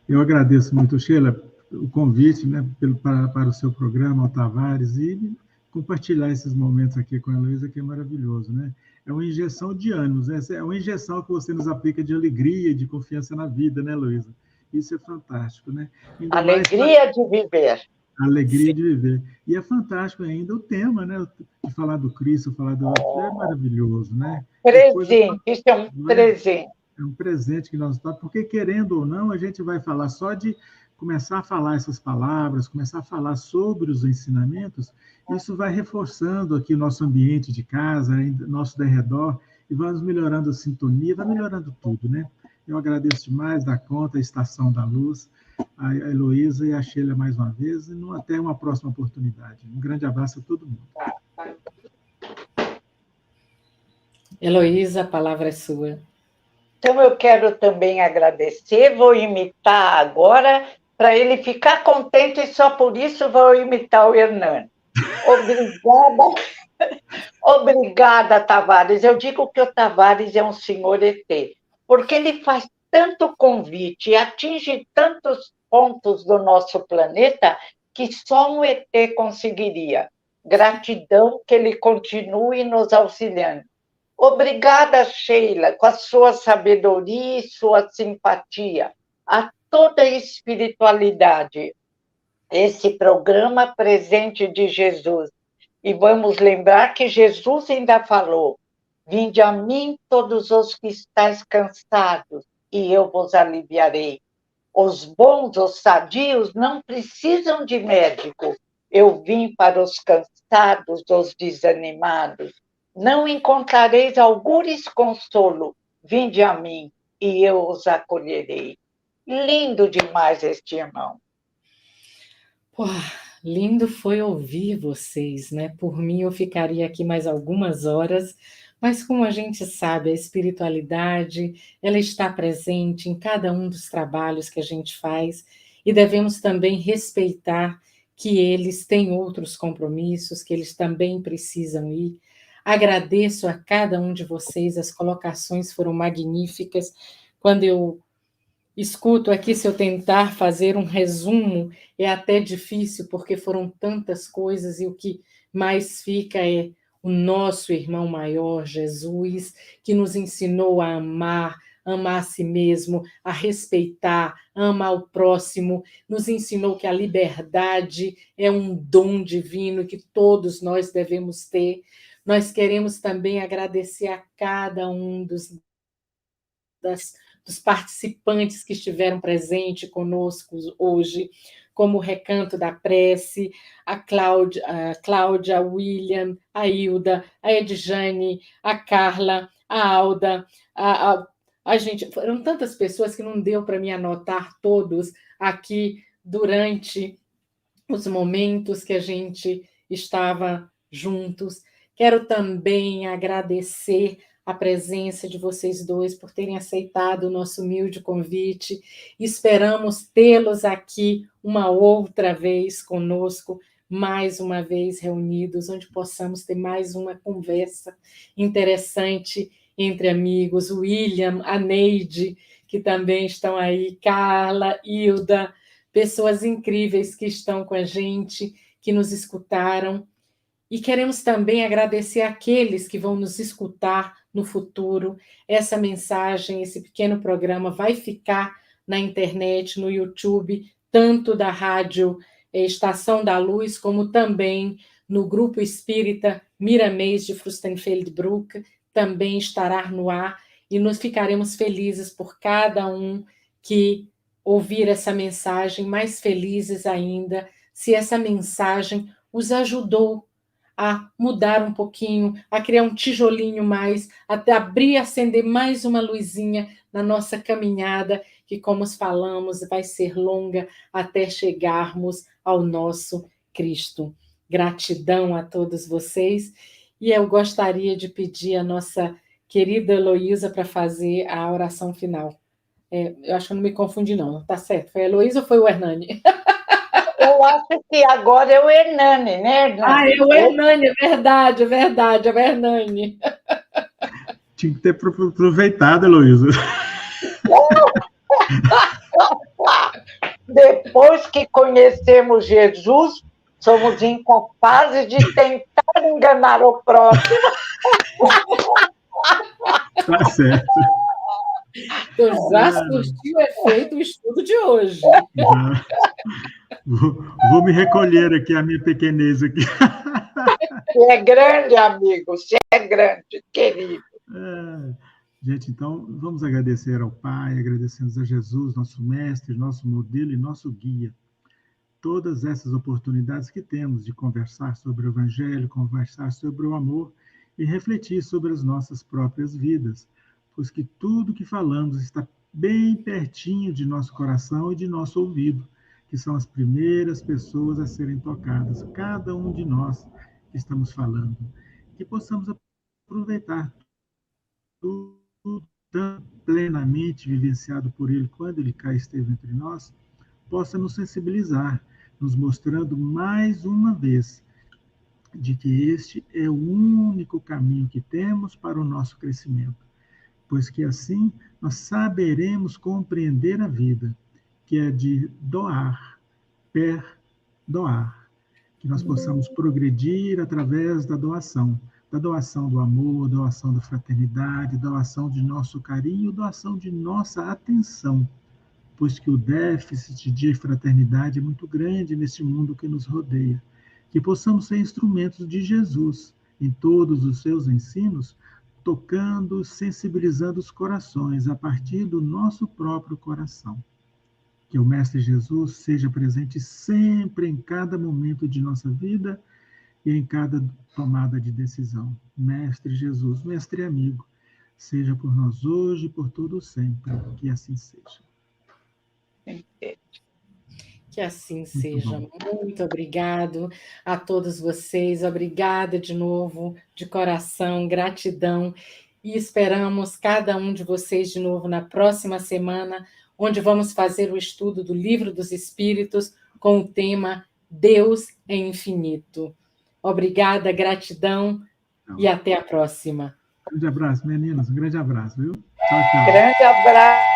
Speaker 3: Eu agradeço muito, Sheila, o convite, né, para o seu programa, ao Tavares, e compartilhar esses momentos aqui com a Heloísa, que é maravilhoso, né? É uma injeção de ânimos, né? É uma injeção que você nos aplica de alegria, de confiança na vida, né, Heloísa? Isso é fantástico, né? Ainda
Speaker 2: alegria de viver.
Speaker 3: Alegria de viver. E é fantástico ainda o tema, né? De falar do Cristo, falar do outro, é maravilhoso, né?
Speaker 2: Presente, isso é um presente.
Speaker 3: É um presente que nós estamos, porque querendo ou não, a gente vai falar só de começar a falar essas palavras, começar a falar sobre os ensinamentos, isso vai reforçando aqui o nosso ambiente de casa, nosso derredor, e vamos melhorando a sintonia, vai melhorando tudo, né? Eu agradeço demais da conta, a Estação da Luz, a Heloísa e a Sheila mais uma vez, e até uma próxima oportunidade. Um grande abraço a todo mundo.
Speaker 1: Heloísa, a palavra é sua.
Speaker 2: Então, eu quero também agradecer, vou imitar agora, para ele ficar contente, e só por isso vou imitar o Hernani. Obrigada, obrigada, Tavares. Eu digo que o Tavares é um senhor ET, porque ele faz tanto convite e atinge tantos pontos do nosso planeta que só um ET conseguiria. Gratidão que ele continue nos auxiliando. Obrigada, Sheila, com a sua sabedoria e sua simpatia, a toda a espiritualidade. Esse programa presente de Jesus E vamos lembrar que Jesus ainda falou: vinde a mim todos os que estáis cansados, e eu vos aliviarei. Os bons, os sadios, não precisam de médico. Eu vim para os cansados, os desanimados. Não encontrareis algures consolo. Vinde a mim, e eu os acolherei. Lindo demais este irmão.
Speaker 1: Pô, lindo foi ouvir vocês, né? Por mim, eu ficaria aqui mais algumas horas, mas como a gente sabe, a espiritualidade, ela está presente em cada um dos trabalhos que a gente faz e devemos também respeitar que eles têm outros compromissos, que eles também precisam ir. Agradeço a cada um de vocês, as colocações foram magníficas. Quando eu escuto aqui, se eu tentar fazer um resumo, é até difícil, porque foram tantas coisas, e o que mais fica é o nosso irmão maior, Jesus, que nos ensinou a amar, amar a si mesmo, a respeitar, amar o próximo, nos ensinou que a liberdade é um dom divino que todos nós devemos ter. Nós queremos também agradecer a cada um dos participantes que estiveram presentes conosco hoje, como o Recanto da Prece, a Cláudia, a William, a Hilda, a Edjane, a Carla, a Alda, a gente, foram tantas pessoas que não deu para me anotar todos aqui durante os momentos que a gente estava juntos. Quero também agradecer a presença de vocês dois por terem aceitado o nosso humilde convite. Esperamos tê-los aqui uma outra vez conosco, mais uma vez reunidos, onde possamos ter mais uma conversa interessante entre amigos. William, a Neide, que também estão aí, Carla, Hilda, pessoas incríveis que estão com a gente, que nos escutaram. E queremos também agradecer àqueles que vão nos escutar no futuro. Essa mensagem, esse pequeno programa vai ficar na internet, no YouTube, tanto da Rádio Estação da Luz, como também no Grupo Espírita Miramês de Fürstenfeldbruck, também estará no ar, e nós ficaremos felizes por cada um que ouvir essa mensagem, mais felizes ainda se essa mensagem os ajudou a mudar um pouquinho, a criar um tijolinho mais, até abrir, acender mais uma luzinha na nossa caminhada, que, como falamos, vai ser longa até chegarmos ao nosso Cristo. Gratidão a todos vocês, e eu gostaria de pedir a nossa querida Heloísa para fazer a oração final. Eu acho que eu não me confundi, não. Tá certo? Foi a Heloísa ou foi o Hernani?
Speaker 2: Eu acho que agora é o Hernani, né, Hernani?
Speaker 1: É o Hernani, é verdade, é o Hernani.
Speaker 3: Tinha que ter aproveitado, Heloísa.
Speaker 2: Depois que conhecemos Jesus, somos incapazes de tentar enganar o próximo.
Speaker 3: Tá certo.
Speaker 1: Eu já surti o efeito do estudo de hoje.
Speaker 3: Já. Vou me recolher aqui, a minha pequenez aqui.
Speaker 2: Você é grande, amigo, você é grande, querido.
Speaker 3: Gente, então, vamos agradecer ao Pai, agradecemos a Jesus, nosso mestre, nosso modelo e nosso guia. Todas essas oportunidades que temos de conversar sobre o Evangelho, conversar sobre o amor e refletir sobre as nossas próprias vidas, pois que tudo que falamos está bem pertinho de nosso coração e de nosso ouvido, que são as primeiras pessoas a serem tocadas, cada um de nós que estamos falando. Que possamos aproveitar tudo tão plenamente vivenciado por Ele quando Ele cá esteve entre nós, possa nos sensibilizar, nos mostrando mais uma vez de que este é o único caminho que temos para o nosso crescimento, pois que assim nós saberemos compreender a vida, que é de doar, perdoar, que nós possamos progredir através da doação do amor, doação da fraternidade, doação de nosso carinho, doação de nossa atenção, pois que o déficit de fraternidade é muito grande nesse mundo que nos rodeia. que possamos ser instrumentos de Jesus em todos os seus ensinos, tocando, sensibilizando os corações a partir do nosso próprio coração. Que o Mestre Jesus seja presente sempre em cada momento de nossa vida e em cada tomada de decisão. Mestre Jesus, Mestre amigo, seja por nós hoje e por todo sempre. Que assim seja.
Speaker 1: Que assim seja. Muito obrigado a todos vocês. Obrigada de novo, de coração, gratidão. E esperamos cada um de vocês de novo na próxima semana, onde vamos fazer o estudo do Livro dos Espíritos com o tema Deus é Infinito. Obrigada, gratidão e até a próxima.
Speaker 3: Um grande abraço, meninas. Um grande abraço, viu? Tchau, tchau.
Speaker 2: Grande abraço.